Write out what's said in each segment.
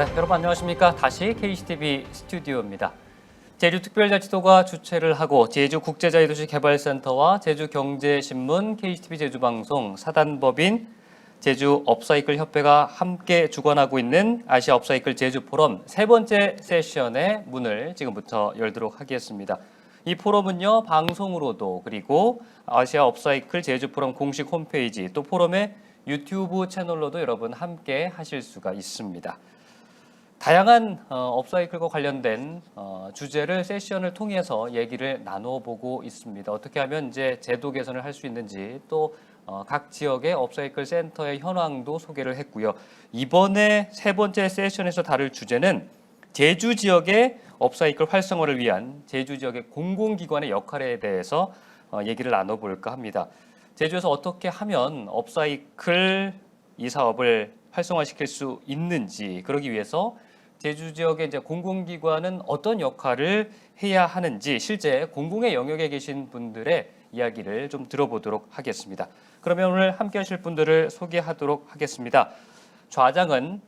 네, 여러분 안녕하십니까? 다시 KCTV 스튜디오입니다. 제주특별자치도가 주최를 하고 제주국제자유도시개발센터와 제주경제신문, KCTV 제주방송, 사단법인, 제주업사이클협회가 함께 주관하고 있는 아시아 업사이클 제주포럼 세 번째 세션의 문을 지금부터 열도록 하겠습니다. 이 포럼은요, 방송으로도 그리고 아시아 업사이클 제주포럼 공식 홈페이지 또 포럼의 유튜브 채널로도 여러분 함께 하실 수가 있습니다. 다양한 업사이클과 관련된 주제를 세션을 통해서 얘기를 나눠보고 있습니다. 어떻게 하면 이제 제도 개선을 할 수 있는지 또 각 지역의 업사이클 센터의 현황도 소개를 했고요. 이번에 세 번째 세션에서 다룰 주제는 제주 지역의 업사이클 활성화를 위한 제주 지역의 공공기관의 역할에 대해서 얘기를 나눠볼까 합니다. 제주에서 어떻게 하면 업사이클 이 사업을 활성화시킬 수 있는지, 그러기 위해서 제주 지역의 이제 공공기관은 어떤 역할을 해야 하는지 실제 공공의 영역에 계신 분들의 이야기를 좀 들어보도록 하겠습니다. 그러면 오늘 함께 하실 분들을 소개하도록 하겠습니다. 좌장은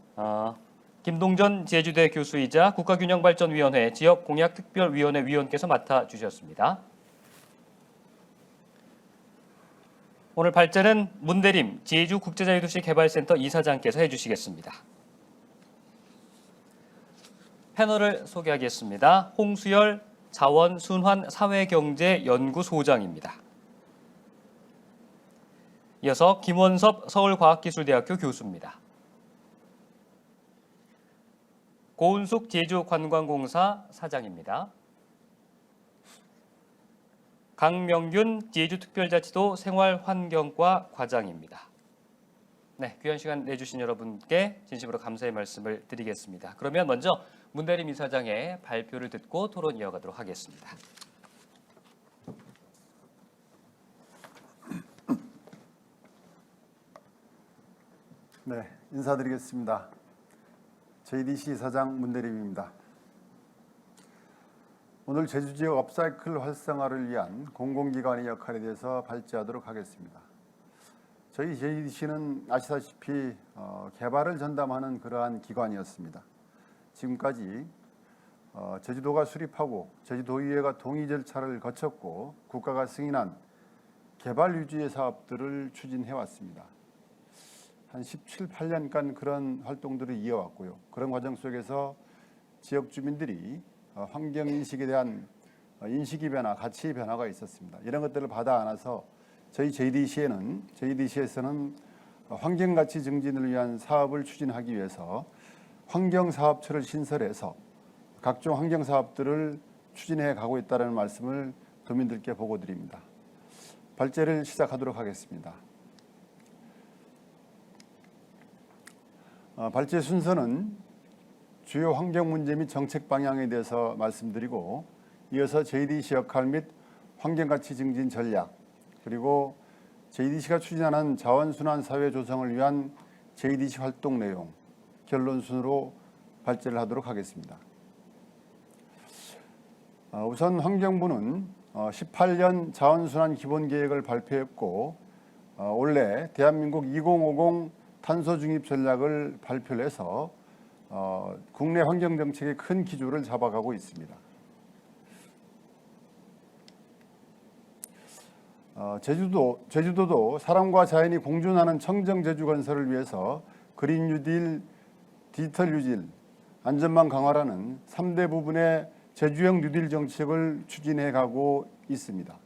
김동전 제주대 교수이자 국가균형발전위원회 지역공약특별위원회 위원께서 맡아주셨습니다. 오늘 발제는 문대림 제주국제자유도시개발센터 이사장께서 해주시겠습니다. 패널을 소개하겠습니다. 홍수열 자원순환 사회경제연구소장입니다. 이어서 김원섭 서울과학기술대학교 교수입니다. 고은숙 제주관광공사 사장입니다. 강명균 제주특별자치도 생활환경과 과장입니다. 네, 귀한 시간 내주신 여러분께 진심으로 감사의 말씀을 드리겠습니다. 그러면 먼저 문대림 이사장의 발표를 듣고 토론 이어가도록 하겠습니다. 네, 인사드리겠습니다. JDC 이사장 문대림입니다. 오늘 제주 지역 업사이클 활성화를 위한 공공기관의 역할에 대해서 발제하도록 하겠습니다. 저희 JDC는 아시다시피 개발을 전담하는 그러한 기관이었습니다. 지금까지 제주도가 수립하고 제주도의회가 동의 절차를 거쳤고 국가가 승인한 개발 위주의 사업들을 추진해 왔습니다. 한 17, 18년간 그런 활동들을 이어왔고요. 그런 과정 속에서 지역 주민들이 환경인식에 대한 인식의 변화, 가치의 변화가 있었습니다. 이런 것들을 받아 안아서 저희 JDC에서는 환경가치 증진을 위한 사업을 추진하기 위해서 환경사업처를 신설해서 각종 환경사업들을 추진해 가고 있다는 말씀을 도민들께 보고드립니다. 발제를 시작하도록 하겠습니다. 발제 순서는 주요 환경 문제 및 정책 방향에 대해서 말씀드리고 이어서 JDC 역할 및 환경가치 증진 전략, 그리고 JDC가 추진하는 자원순환 사회 조성을 위한 JDC 활동 내용, 결론 순으로 발제를 하도록 하겠습니다. 우선 환경부는 18년 자원순환 기본계획을 발표했고 올해 대한민국 2050 탄소중립 전략을 발표를 해서 국내 환경정책의 큰 기조를 잡아가고 있습니다. 제주도도 사람과 자연이 공존하는 청정 제주 건설을 위해서 그린 뉴딜, 디지털 뉴딜, 안전망 강화라는 3대 부분의 제주형 뉴딜 정책을 추진해 가고 있습니다.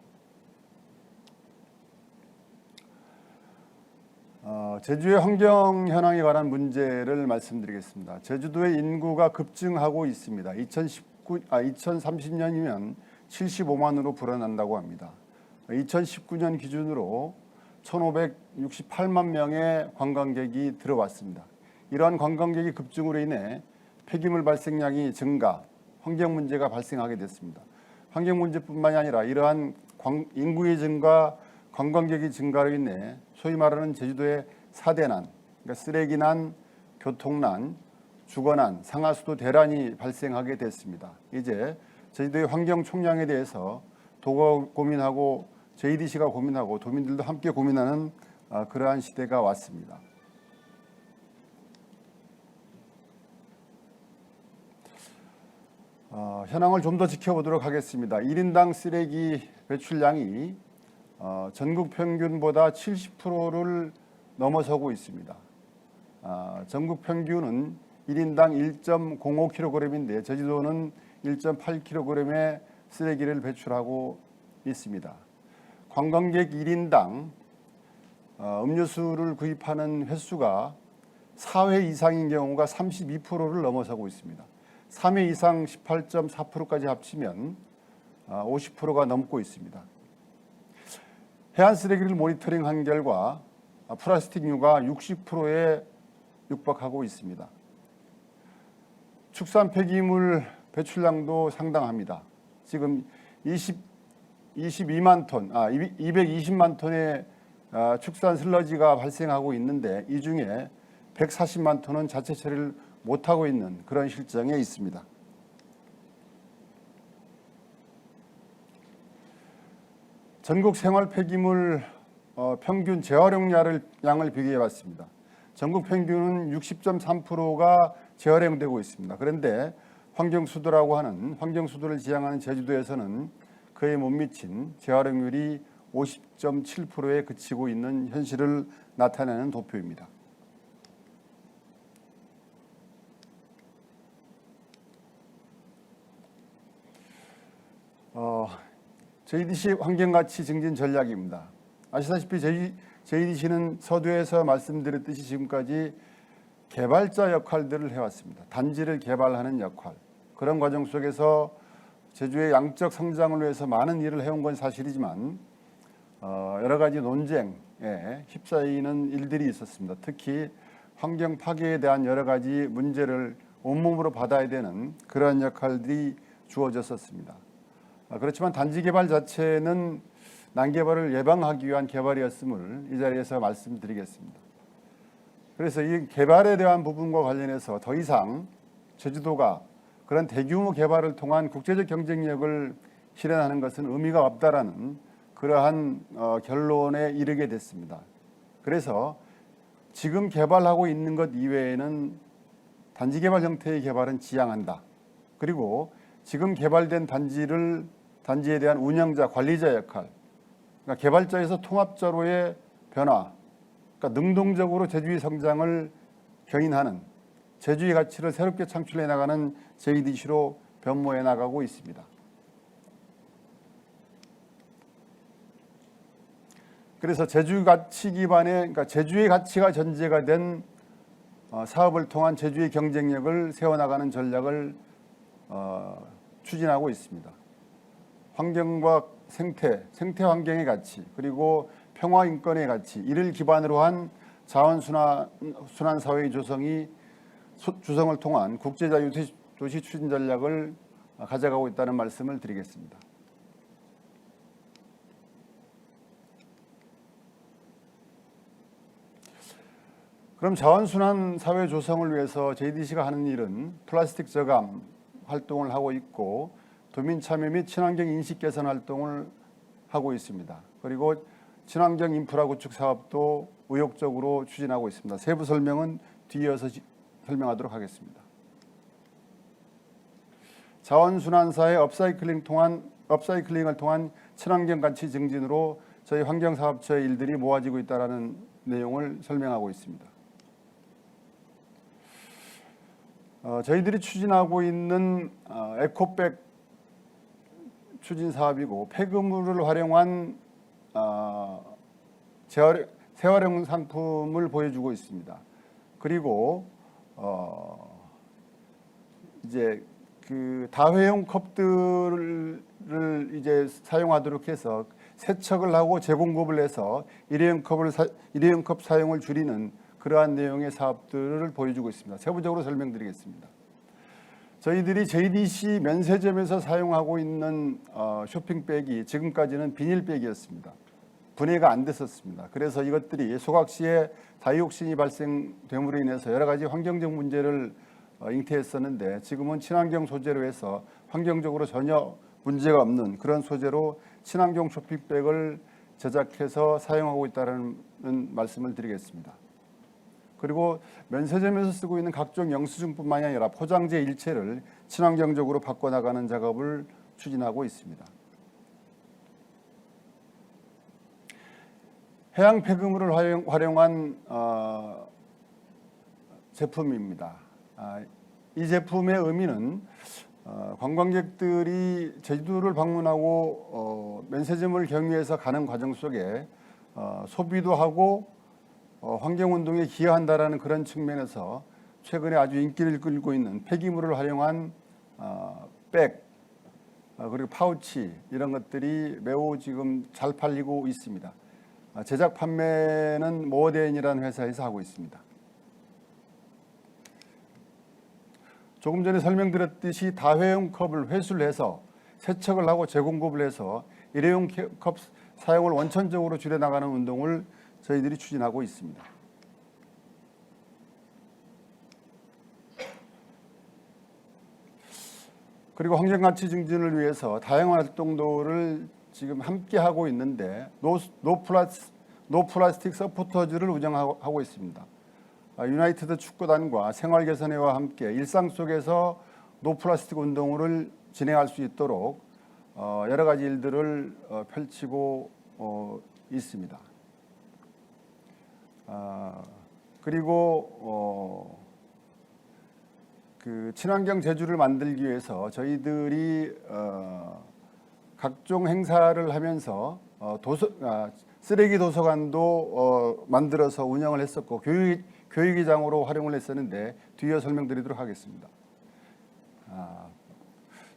제주의 환경 현황에 관한 문제를 말씀드리겠습니다. 제주도의 인구가 급증하고 있습니다. 2030년이면 75만으로 불어난다고 합니다. 2019년 기준으로 1,568만 명의 관광객이 들어왔습니다. 이러한 관광객이 급증으로 인해 폐기물 발생량이 증가, 환경 문제가 발생하게 됐습니다. 환경 문제뿐만이 아니라 이러한 인구의 증가, 관광객이 증가로 인해 소위 말하는 제주도의 4대난, 그러니까 쓰레기난, 교통난, 주거난, 상하수도 대란이 발생하게 됐습니다. 이제 제주도의 환경 총량에 대해서 도가 고민하고 JDC가 고민하고 도민들도 함께 고민하는 그러한 시대가 왔습니다. 현황을 좀 더 지켜보도록 하겠습니다. 1인당 쓰레기 배출량이 전국 평균보다 70%를 넘어서고 있습니다. 전국 평균은 1인당 1.05kg인데 제주도는 1.8kg의 쓰레기를 배출하고 있습니다. 관광객 1인당 음료수를 구입하는 횟수가 4회 이상인 경우가 32%를 넘어서고 있습니다. 3회 이상 18.4%까지 합치면 50%가 넘고 있습니다. 해안 쓰레기를 모니터링한 결과 플라스틱류가 60%에 육박하고 있습니다. 축산 폐기물 배출량도 상당합니다. 지금 220만 톤의 축산 슬러지가 발생하고 있는데 이 중에 140만 톤은 자체 처리를 못하고 있는 그런 실정에 있습니다. 전국 생활 폐기물 평균 재활용량을 비교해 봤습니다. 전국 평균은 60.3%가 재활용되고 있습니다. 그런데 환경수도라고 하는 환경수도를 지향하는 제주도에서는 그에 못 미친 재활용률이 50.7%에 그치고 있는 현실을 나타내는 도표입니다. JDC 환경가치 증진 전략입니다. 아시다시피 JDC는 서두에서 말씀드렸듯이 지금까지 개발자 역할들을 해왔습니다. 단지를 개발하는 역할. 그런 과정 속에서 제주의 양적 성장을 위해서 많은 일을 해온 건 사실이지만 여러 가지 논쟁에 휩싸이는 일들이 있었습니다. 특히 환경 파괴에 대한 여러 가지 문제를 온몸으로 받아야 되는 그러한 역할들이 주어졌었습니다. 그렇지만 단지 개발 자체는 난개발을 예방하기 위한 개발이었음을 이 자리에서 말씀드리겠습니다. 그래서 이 개발에 대한 부분과 관련해서 더 이상 제주도가 그런 대규모 개발을 통한 국제적 경쟁력을 실현하는 것은 의미가 없다라는 그러한 결론에 이르게 됐습니다. 그래서 지금 개발하고 있는 것 이외에는 단지 개발 형태의 개발은 지양한다. 그리고 지금 개발된 단지에 대한 운영자, 관리자 역할, 그러니까 개발자에서 통합자로의 변화, 그러니까 능동적으로 제주의 성장을 견인하는 제주의 가치를 새롭게 창출해 나가는 JDC로 변모해 나가고 있습니다. 그래서 제주 가치 기반의, 그러니까 제주의 가치가 전제가 된 사업을 통한 제주의 경쟁력을 세워나가는 전략을 추진하고 있습니다. 환경과 생태 환경의 가치, 그리고 평화 인권의 가치, 이를 기반으로 한 자원순환 사회의 조성을 통한 국제자유도시 추진 전략을 가져가고 있다는 말씀을 드리겠습니다. 그럼 자원순환 사회 조성을 위해서 JDC가 하는 일은 플라스틱 저감 활동을 하고 있고 도민 참여 및 친환경 인식 개선 활동을 하고 있습니다. 그리고 친환경 인프라 구축 사업도 의욕적으로 추진하고 있습니다. 세부 설명은 뒤이어서 설명하도록 하겠습니다. 자원순환사의 업사이클링을 통한 친환경 가치 증진으로 저희 환경사업처의 일들이 모아지고 있다는 내용을 설명하고 있습니다. 저희들이 추진하고 있는 에코백 추진 사업이고 폐기물을 활용한 재활용 상품을 보여주고 있습니다. 그리고 이제 그 다회용 컵들을 이제 사용하도록 해서 세척을 하고 재공급을 해서 일회용 컵 사용을 줄이는 그러한 내용의 사업들을 보여주고 있습니다. 세부적으로 설명드리겠습니다. 저희들이 JDC 면세점에서 사용하고 있는 쇼핑백이 지금까지는 비닐백이었습니다. 분해가 안 됐었습니다. 그래서 이것들이 소각 시에 다이옥신이 발생됨으로 인해서 여러 가지 환경적 문제를 잉태했었는데 지금은 친환경 소재로 해서 환경적으로 전혀 문제가 없는 그런 소재로 친환경 쇼핑백을 제작해서 사용하고 있다는 말씀을 드리겠습니다. 그리고 면세점에서 쓰고 있는 각종 영수증뿐만이 아니라 포장재 일체를 친환경적으로 바꿔나가는 작업을 추진하고 있습니다. 해양 폐기물을 활용한 제품입니다. 이 제품의 의미는 관광객들이 제주도를 방문하고 면세점을 경유해서 가는 과정 속에 소비도 하고 환경운동에 기여한다라는 그런 측면에서 최근에 아주 인기를 끌고 있는 폐기물을 활용한 백 그리고 파우치 이런 것들이 매우 지금 잘 팔리고 있습니다. 제작 판매는 모덴이라는 회사에서 하고 있습니다. 조금 전에 설명드렸듯이 다회용 컵을 회수를 해서 세척을 하고 재공급을 해서 일회용 컵 사용을 원천적으로 줄여나가는 운동을 저희들이 추진하고 있습니다. 그리고 환경가치 증진을 위해서 다양한 활동도를 지금 함께 하고 있는데 노 플라스틱 서포터즈를 운영하고 있습니다. 유나이티드 축구단과 생활개선회와 함께 일상 속에서 노 플라스틱 운동을 진행할 수 있도록 여러 가지 일들을 펼치고 있습니다. 그리고 그 친환경 제주를 만들기 위해서 저희들이 각종 행사를 하면서 쓰레기 도서관도 만들어서 운영을 했었고 교육의장으로 활용을 했었는데 뒤이어 설명드리도록 하겠습니다.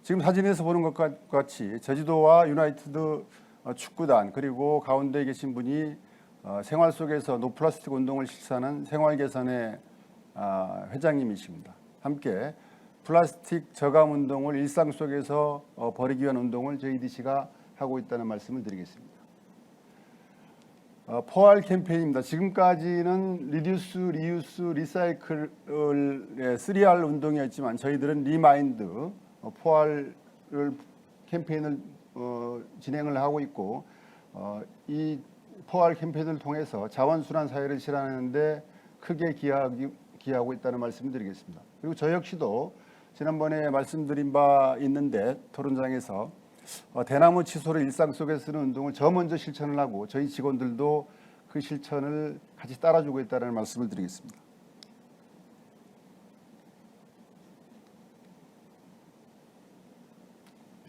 지금 사진에서 보는 것과 같이 제주도와 유나이티드 축구단 그리고 가운데 계신 분이 생활 속에서 노플라스틱 운동을 실천하는 생활개선의 회장님이십니다. 함께 플라스틱 저감 운동을 일상 속에서 벌이기 위한 운동을 JDC가 하고 있다는 말씀을 드리겠습니다. 포알 캠페인입니다. 지금까지는 리듀스, 리유스, 리사이클의 3R 운동이었지만 저희들은 리마인드, 포알 캠페인을 진행을 하고 있고 이 포알 캠페인을 통해서 자원순환 사회를 실현하는데 크게 기여하고 있다는 말씀을 드리겠습니다. 그리고 저 역시도 지난번에 말씀드린 바 있는데 토론장에서 대나무 치소를 일상 속에 쓰는 운동을 저 먼저 실천을 하고 저희 직원들도 그 실천을 같이 따라주고 있다는 말씀을 드리겠습니다.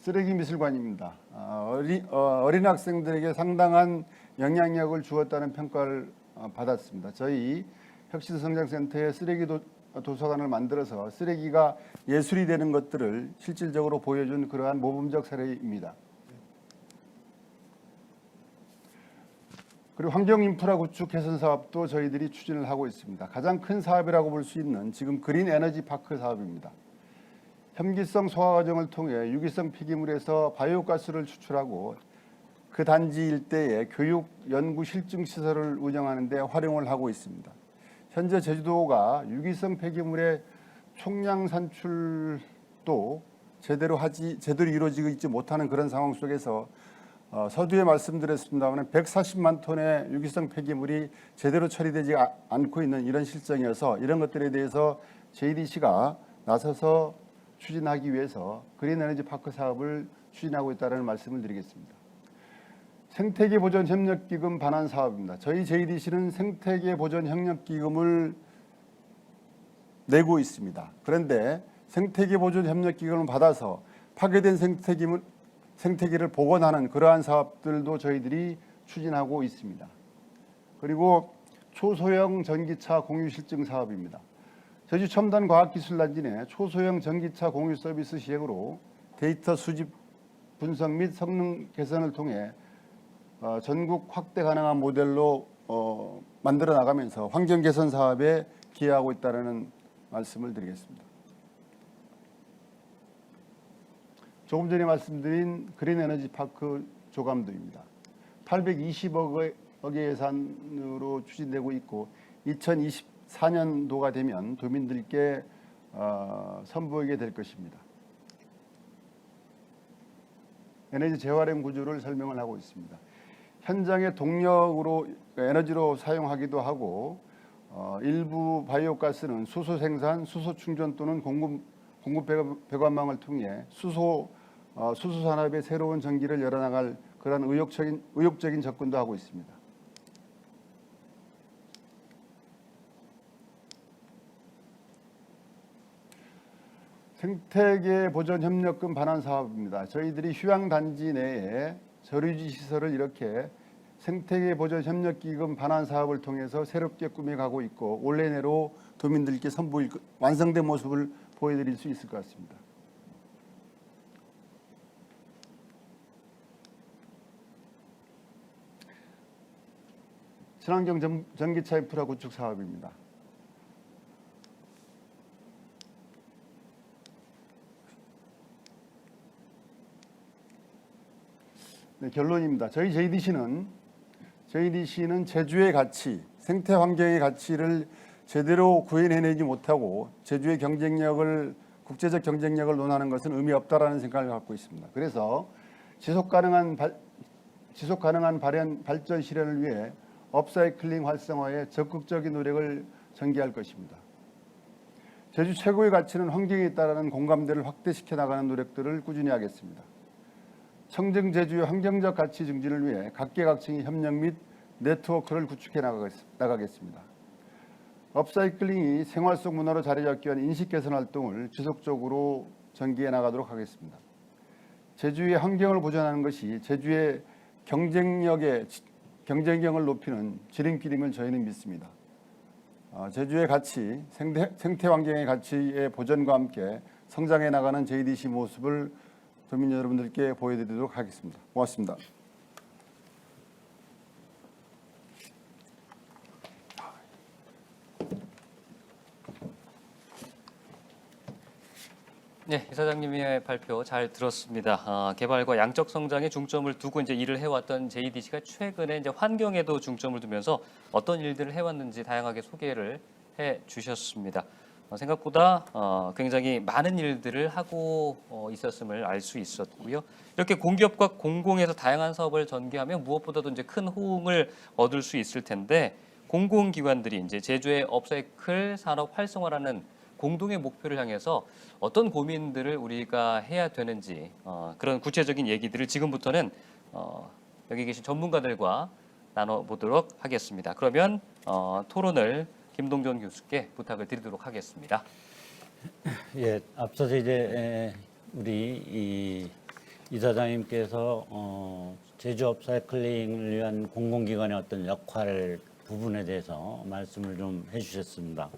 쓰레기 미술관입니다. 어린 학생들에게 상당한 영향력을 주었다는 평가를 받았습니다. 저희 혁신성장센터의 쓰레기 도서관을 만들어서 쓰레기가 예술이 되는 것들을 실질적으로 보여준 그러한 모범적 사례입니다. 그리고 환경 인프라 구축 개선 사업도 저희들이 추진을 하고 있습니다. 가장 큰 사업이라고 볼 수 있는 지금 그린 에너지 파크 사업입니다. 혐기성 소화 과정을 통해 유기성 폐기물에서 바이오가스를 추출하고 그 단지 일대에 교육, 연구, 실증 시설을 운영하는 데 활용을 하고 있습니다. 현재 제주도가 유기성 폐기물의 총량 산출도 제대로 이루어지고 있지 못하는 그런 상황 속에서 서두에 말씀드렸습니다만 140만 톤의 유기성 폐기물이 제대로 처리되지 않고 있는 이런 실정이어서 이런 것들에 대해서 JDC가 나서서 추진하기 위해서 그린 에너지 파크 사업을 추진하고 있다는 말씀을 드리겠습니다. 생태계 보전 협력기금 반환 사업입니다. 저희 JDC는 생태계 보전 협력기금을 내고 있습니다. 그런데 생태계 보전 협력기금을 받아서 파괴된 생태계를 복원하는 그러한 사업들도 저희들이 추진하고 있습니다. 그리고 초소형 전기차 공유 실증 사업입니다. 제주 첨단 과학기술단지 내 초소형 전기차 공유 서비스 시행으로 데이터 수집, 분석 및 성능 개선을 통해 전국 확대 가능한 모델로 만들어 나가면서 환경 개선 사업에 기여하고 있다는 말씀을 드리겠습니다. 조금 전에 말씀드린 그린 에너지 파크 조감도입니다. 820억의 예산으로 추진되고 있고 2024년도가 되면 도민들께 선보이게 될 것입니다. 에너지 재활용 구조를 설명을 하고 있습니다. 현장의 동력으로 에너지로 사용하기도 하고 일부 바이오가스는 수소 생산, 수소 충전 또는 공급 배관망을 통해 수소 산업의 새로운 전기를 열어나갈 그런 의욕적인 접근도 하고 있습니다. 생태계 보전 협력금 반환 사업입니다. 저희들이 휴양 단지 내에 저류지 시설을 이렇게 생태계 보전 협력기금 반환 사업을 통해서 새롭게 꾸며가고 있고 올해 내로 도민들께 완성된 모습을 보여드릴 수 있을 것 같습니다. 친환경 전기차 인프라 구축 사업입니다. 네, 결론입니다. 저희 JDC는 제주의 가치, 생태 환경의 가치를 제대로 구현해내지 못하고 제주의 국제적 경쟁력을 논하는 것은 의미 없다라는 생각을 갖고 있습니다. 그래서 지속 가능한 발전 실현을 위해 업사이클링 활성화에 적극적인 노력을 전개할 것입니다. 제주 최고의 가치는 환경에 있다라는 공감대를 확대시켜 나가는 노력들을 꾸준히 하겠습니다. 청정 제주의 환경적 가치 증진을 위해 각계각층의 협력 및 네트워크를 구축해 나가겠습니다. 업사이클링이 생활 속 문화로 자리 잡기 위한 인식 개선 활동을 지속적으로 전개해 나가도록 하겠습니다. 제주의 환경을 보존하는 것이 제주의 경쟁력을 높이는 지름길임을 저희는 믿습니다. 제주의 가치, 생태 환경의 가치의 보존과 함께 성장해 나가는 JDC 모습을 도민 여러분들께 보여드리도록 하겠습니다. 고맙습니다. 네, 이사장님의 발표 잘 들었습니다. 개발과 양적 성장에 중점을 두고 이제 일을 해왔던 JDC가 최근에 이제 환경에도 중점을 두면서 어떤 일들을 해왔는지 다양하게 소개를 해주셨습니다. 생각보다 굉장히 많은 일들을 하고 있었음을 알 수 있었고요. 이렇게 공기업과 공공에서 다양한 사업을 전개하면 무엇보다도 이제 큰 호응을 얻을 수 있을 텐데 공공기관들이 이제 제주의 업사이클 산업 활성화라는 공동의 목표를 향해서 어떤 고민들을 우리가 해야 되는지 그런 구체적인 얘기들을 지금부터는 여기 계신 전문가들과 나눠보도록 하겠습니다. 그러면 토론을 김동전 교수께 부탁을 드리도록 하겠습니다. 예, 앞서서 이제 우리 이사장님께서 제주 업사이클링을 위한 공공기관의 어떤 역할 부분에 대해서 말씀을 좀 해주셨습니다.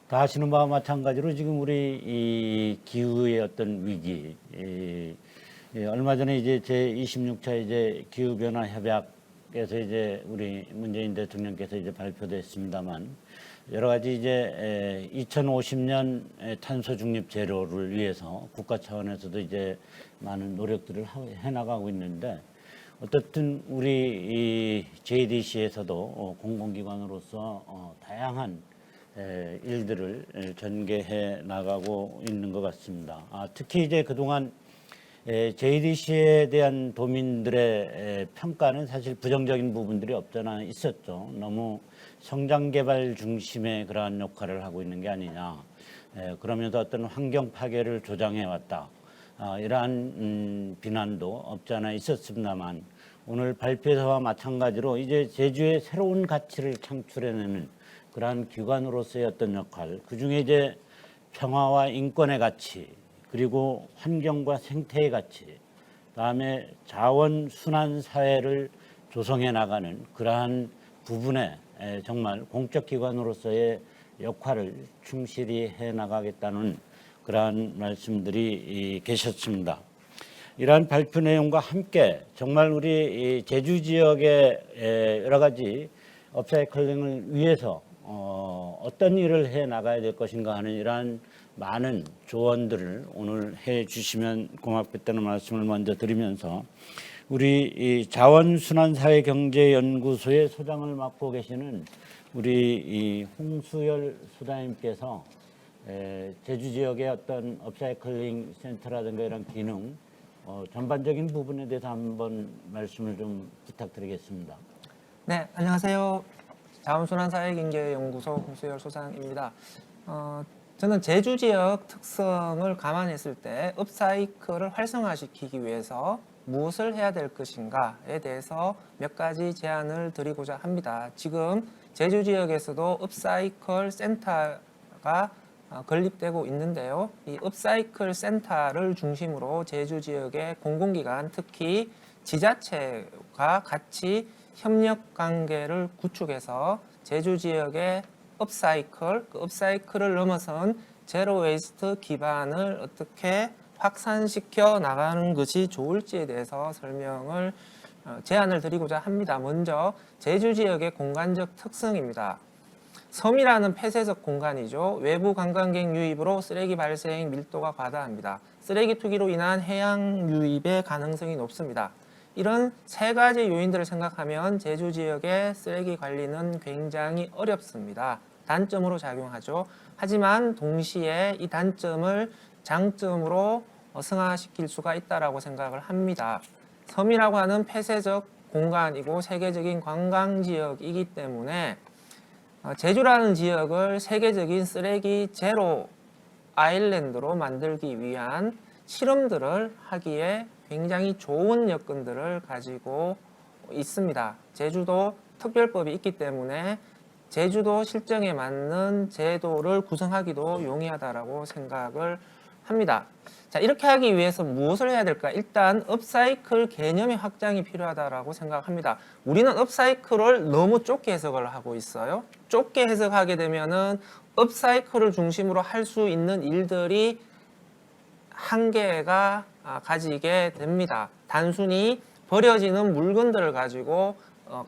다 아시는 바와 마찬가지로 지금 우리 이 기후의 어떤 위기, 얼마 전에 이제 제26차 이제 기후 변화 협약에서 이제 우리 문재인 대통령께서 이제 발표됐습니다만 여러 가지 이제 2050년 탄소 중립 제로를 위해서 국가 차원에서도 이제 많은 노력들을 해 나가고 있는데 어떻든 우리 이 JDC에서도 공공기관으로서 다양한 일들을 전개해 나가고 있는 것 같습니다. 특히 이제 그동안 JDC에 대한 도민들의 평가는 사실 부정적인 부분들이 없잖아 있었죠. 너무 성장개발 중심의 그러한 역할을 하고 있는 게 아니냐. 그러면서 어떤 환경 파괴를 조장해 왔다. 이러한 비난도 없지 않아 있었습니다만 오늘 발표서와 마찬가지로 이제 제주의 새로운 가치를 창출해내는 그러한 기관으로서의 어떤 역할, 그중에 이제 평화와 인권의 가치, 그리고 환경과 생태의 가치, 그다음에 자원 순환 사회를 조성해 나가는 그러한 부분에 정말 공적 기관으로서의 역할을 충실히 해 나가겠다는 그러한 말씀들이 계셨습니다. 이러한 발표 내용과 함께 정말 우리 제주 지역의 여러 가지 업사이클링을 위해서 어떤 일을 해 나가야 될 것인가 하는 이러한 많은 조언들을 오늘 해 주시면 고맙겠다는 말씀을 먼저 드리면서 우리 이 자원순환사회경제연구소의 소장을 맡고 계시는 우리 이 홍수열 소장님께서 제주 지역의 어떤 업사이클링 센터라든가 이런 기능 전반적인 부분에 대해서 한번 말씀을 좀 부탁드리겠습니다. 네, 안녕하세요. 자원순환사회경제연구소 홍수열 소장입니다. 저는 제주 지역 특성을 감안했을 때 업사이클을 활성화시키기 위해서 무엇을 해야 될 것인가에 대해서 몇 가지 제안을 드리고자 합니다. 지금 제주 지역에서도 업사이클 센터가 건립되고 있는데요. 이 업사이클 센터를 중심으로 제주 지역의 공공기관, 특히 지자체가 같이 협력 관계를 구축해서 제주 지역의 업사이클, 그 업사이클을 넘어선 제로 웨이스트 기반을 어떻게 확산시켜 나가는 것이 좋을지에 대해서 제안을 드리고자 합니다. 먼저 제주 지역의 공간적 특성입니다. 섬이라는 폐쇄적 공간이죠. 외부 관광객 유입으로 쓰레기 발생 밀도가 과다합니다. 쓰레기 투기로 인한 해양 유입의 가능성이 높습니다. 이런 세 가지 요인들을 생각하면 제주 지역의 쓰레기 관리는 굉장히 어렵습니다. 단점으로 작용하죠. 하지만 동시에 이 단점을 장점으로 승화시킬 수가 있다고 생각을 합니다. 섬이라고 하는 폐쇄적 공간이고 세계적인 관광지역이기 때문에 제주라는 지역을 세계적인 쓰레기 제로 아일랜드로 만들기 위한 실험들을 하기에 굉장히 좋은 여건들을 가지고 있습니다. 제주도 특별법이 있기 때문에 제주도 실정에 맞는 제도를 구성하기도 용이하다고 생각을 합니다. 자, 이렇게 하기 위해서 무엇을 해야 될까? 일단 업사이클 개념의 확장이 필요하다고 생각합니다. 우리는 업사이클을 너무 좁게 해석을 하고 있어요. 좁게 해석하게 되면은 업사이클을 중심으로 할 수 있는 일들이 한계가 가지게 됩니다. 단순히 버려지는 물건들을 가지고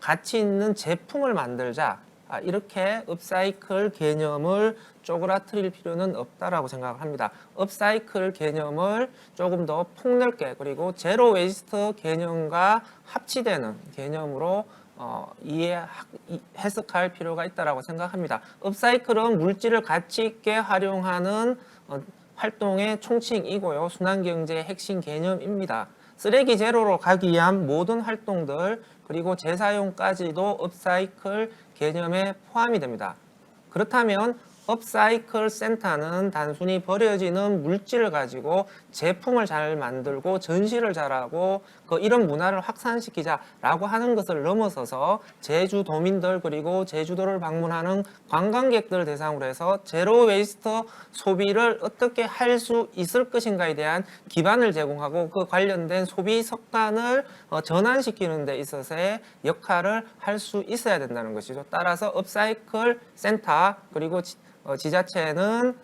가치 있는 제품을 만들자, 이렇게 업사이클 개념을 쪼그라뜨릴 필요는 없다라고 생각을 합니다. 업사이클 개념을 조금 더 폭넓게, 그리고 제로 웨이스트 개념과 합치되는 개념으로 해석할 필요가 있다고 생각합니다. 업사이클은 물질을 가치 있게 활용하는 활동의 총칭이고요. 순환경제의 핵심 개념입니다. 쓰레기 제로로 가기 위한 모든 활동들, 그리고 재사용까지도 업사이클 개념에 포함이 됩니다. 그렇다면 업사이클 센터는 단순히 버려지는 물질을 가지고 제품을 잘 만들고 전시를 잘하고 이런 문화를 확산시키자라고 하는 것을 넘어서서 제주도민들, 그리고 제주도를 방문하는 관광객들 대상으로 해서 제로 웨이스트 소비를 어떻게 할 수 있을 것인가에 대한 기반을 제공하고 그 관련된 소비 습관을 전환시키는 데 있어서의 역할을 할 수 있어야 된다는 것이죠. 따라서 업사이클 센터, 그리고 지자체는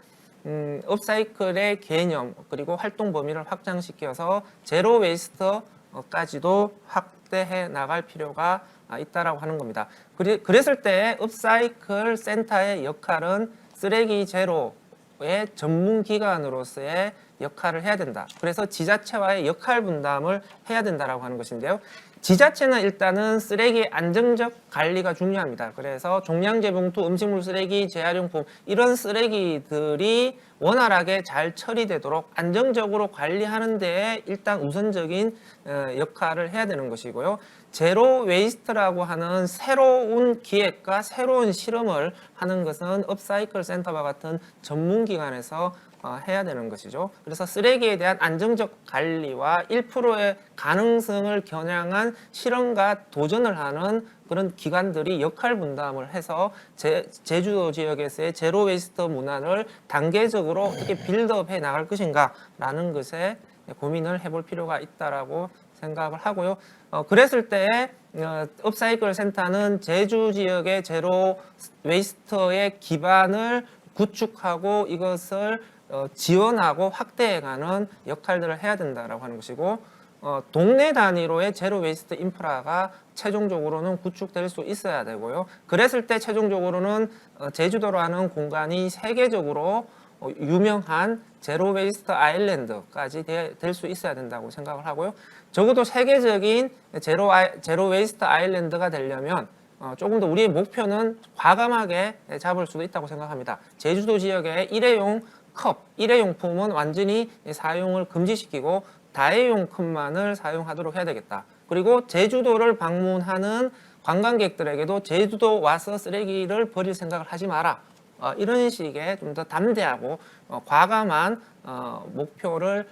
업사이클의 개념, 그리고 활동 범위를 확장시켜서 제로 웨이스트까지도 확대해 나갈 필요가 있다라고 하는 겁니다. 그랬을 때 업사이클 센터의 역할은 쓰레기 제로의 전문 기관으로서의 역할을 해야 된다. 그래서 지자체와의 역할 분담을 해야 된다라고 하는 것인데요. 지자체는 일단은 쓰레기 안정적 관리가 중요합니다. 그래서 종량제 봉투, 음식물 쓰레기, 재활용품 이런 쓰레기들이 원활하게 잘 처리되도록 안정적으로 관리하는 데에 일단 우선적인 역할을 해야 되는 것이고요. 제로 웨이스트라고 하는 새로운 기획과 새로운 실험을 하는 것은 업사이클 센터와 같은 전문기관에서 해야 되는 것이죠. 그래서 쓰레기에 대한 안정적 관리와 1%의 가능성을 겨냥한 실험과 도전을 하는 그런 기관들이 역할 분담을 해서 제주도 지역에서의 제로 웨이스트 문화를 단계적으로 어떻게 빌드업해 나갈 것인가 라는 것에 고민을 해볼 필요가 있다라고 생각을 하고요. 그랬을 때 업사이클 센터는 제주 지역의 제로 웨이스트의 기반을 구축하고 이것을 지원하고 확대해가는 역할들을 해야 된다라고 하는 것이고, 동네 단위로의 제로 웨이스트 인프라가 최종적으로는 구축될 수 있어야 되고요. 그랬을 때 최종적으로는 제주도라는 공간이 세계적으로 유명한 제로 웨이스트 아일랜드까지 될 수 있어야 된다고 생각을 하고요. 적어도 세계적인 제로 웨이스트 아일랜드가 되려면 조금 더 우리의 목표는 과감하게 잡을 수도 있다고 생각합니다. 제주도 지역의 일회용 컵, 일회용품은 완전히 사용을 금지시키고 다회용 컵만을 사용하도록 해야 되겠다. 그리고 제주도를 방문하는 관광객들에게도 제주도 와서 쓰레기를 버릴 생각을 하지 마라. 이런 식의 좀 더 담대하고 과감한 목표를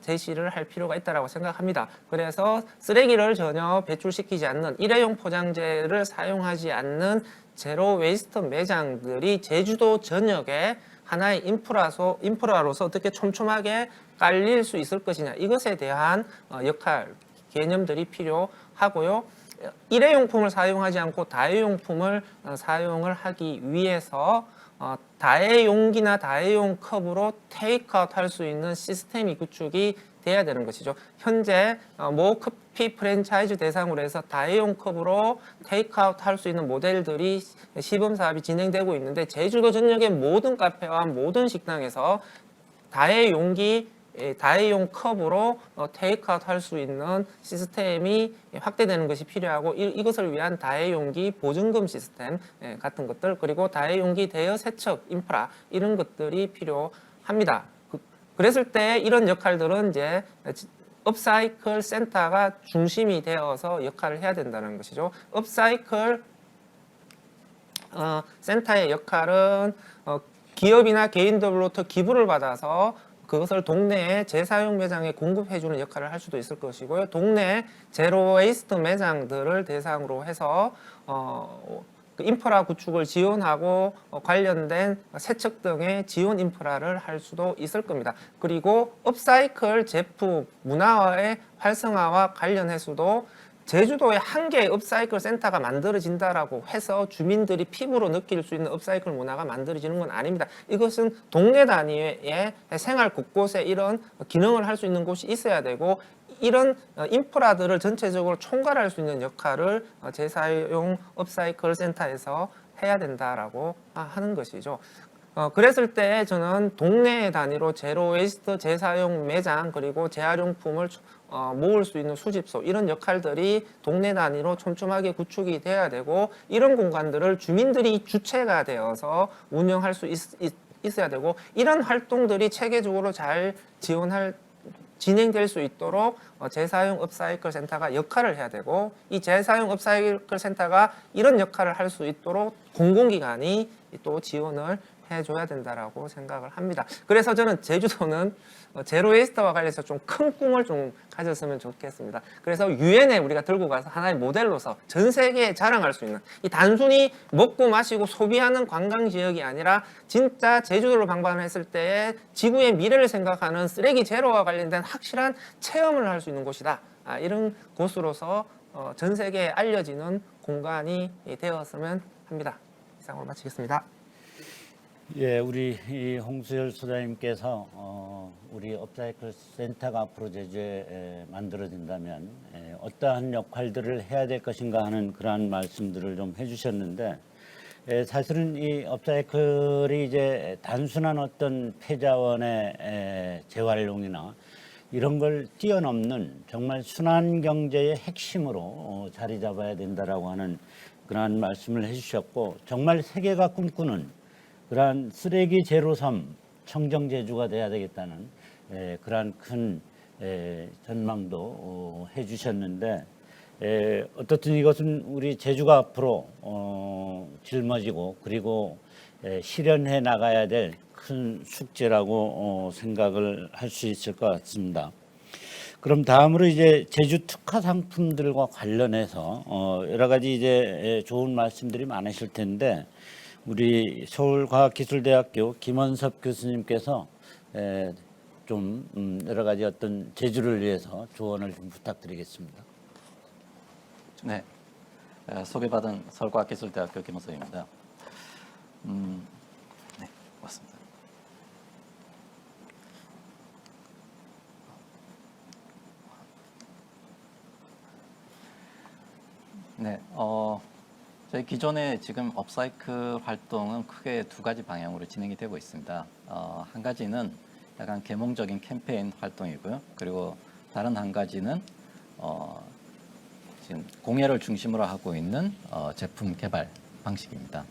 제시를 할 필요가 있다고 생각합니다. 그래서 쓰레기를 전혀 배출시키지 않는 일회용 포장재를 사용하지 않는 제로 웨이스트 매장들이 제주도 전역에 하나의 인프라로서 어떻게 촘촘하게 깔릴 수 있을 것이냐, 이것에 대한 역할, 개념들이 필요하고요. 일회용품을 사용하지 않고 다회용품을 사용을 하기 위해서 다회용기나 다회용 컵으로 테이크아웃 할 수 있는 시스템이 구축이 돼야 되는 것이죠. 현재 모 커피 프랜차이즈 대상으로 해서 다회용 컵으로 테이크아웃 할 수 있는 모델들이 시범 사업이 진행되고 있는데, 제주도 전역의 모든 카페와 모든 식당에서 다회용 컵으로 테이크아웃 할 수 있는 시스템이 확대되는 것이 필요하고, 이것을 위한 다회용기 보증금 시스템 같은 것들, 그리고 다회용기 대여 세척 인프라, 이런 것들이 필요합니다. 그랬을 때 이런 역할들은 이제 업사이클 센터가 중심이 되어서 역할을 해야 된다는 것이죠. 업사이클 센터의 역할은 기업이나 개인들로부터 기부를 받아서 그것을 동네의 재사용 매장에 공급해주는 역할을 할 수도 있을 것이고요. 동네 제로 웨이스트 매장들을 대상으로 해서 그 인프라 구축을 지원하고 관련된 세척 등의 지원 인프라를 할 수도 있을 겁니다. 그리고 업사이클 제품 문화화의 활성화와 관련해서도 제주도에 한 개의 업사이클 센터가 만들어진다라고 해서 주민들이 피부로 느낄 수 있는 업사이클 문화가 만들어지는 건 아닙니다. 이것은 동네 단위의 생활 곳곳에 이런 기능을 할 수 있는 곳이 있어야 되고, 이런 인프라들을 전체적으로 총괄할 수 있는 역할을 재사용 업사이클 센터에서 해야 된다라고 하는 것이죠. 그랬을 때 저는 동네 단위로 제로 웨이스트 재사용 매장, 그리고 재활용품을 모을 수 있는 수집소, 이런 역할들이 동네 단위로 촘촘하게 구축이 돼야 되고, 이런 공간들을 주민들이 주체가 되어서 운영할 수 있어야 되고, 이런 활동들이 체계적으로 잘 진행될 수 있도록 재사용 업사이클 센터가 역할을 해야 되고, 이 재사용 업사이클 센터가 이런 역할을 할 수 있도록 공공기관이 또 지원을 해줘야 된다라고 생각을 합니다. 그래서 저는 제주도는 제로 웨이스트와 관련해서 좀 큰 꿈을 좀 가졌으면 좋겠습니다. 그래서 유엔에 우리가 들고 가서 하나의 모델로서 전 세계에 자랑할 수 있는, 이 단순히 먹고 마시고 소비하는 관광 지역이 아니라 진짜 제주도를 방문했을 때 지구의 미래를 생각하는 쓰레기 제로와 관련된 확실한 체험을 할 수 있는 곳이다. 이런 곳으로서 전 세계에 알려지는 공간이 되었으면 합니다. 이상으로 마치겠습니다. 예, 우리 이 홍수열 소장님께서 우리 업사이클 센터가 앞으로 제주에 만들어진다면 어떠한 역할들을 해야 될 것인가 하는 그러한 말씀들을 좀 해주셨는데, 사실은 이 업사이클이 이제 단순한 어떤 폐자원의 재활용이나 이런 걸 뛰어넘는 정말 순환 경제의 핵심으로 자리 잡아야 된다라고 하는 그러한 말씀을 해주셨고, 정말 세계가 꿈꾸는 그러한 쓰레기 제로섬 청정 제주가 돼야 되겠다는 그러한 큰 전망도 해주셨는데, 어떻든 이것은 우리 제주가 앞으로 짊어지고 그리고 실현해 나가야 될 큰 숙제라고 생각을 할 수 있을 것 같습니다. 그럼 다음으로 이제 제주 특화 상품들과 관련해서 여러 가지 이제 좋은 말씀들이 많으실 텐데, 우리 서울과학기술대학교 김원섭 교수님께서 좀 여러 가지 어떤 제주를 위해서 조언을 좀 부탁드리겠습니다. 네, 소개받은 서울과학기술대학교 김원섭입니다. 네, 고맙습니다. 네, 저희 기존에 지금 업사이클 활동은 크게 두 가지 방향으로 진행이 되고 있습니다. 한 가지는 약간 계몽적인 캠페인 활동이고요. 그리고 다른 한 가지는 지금 공예를 중심으로 하고 있는 제품 개발 방식입니다.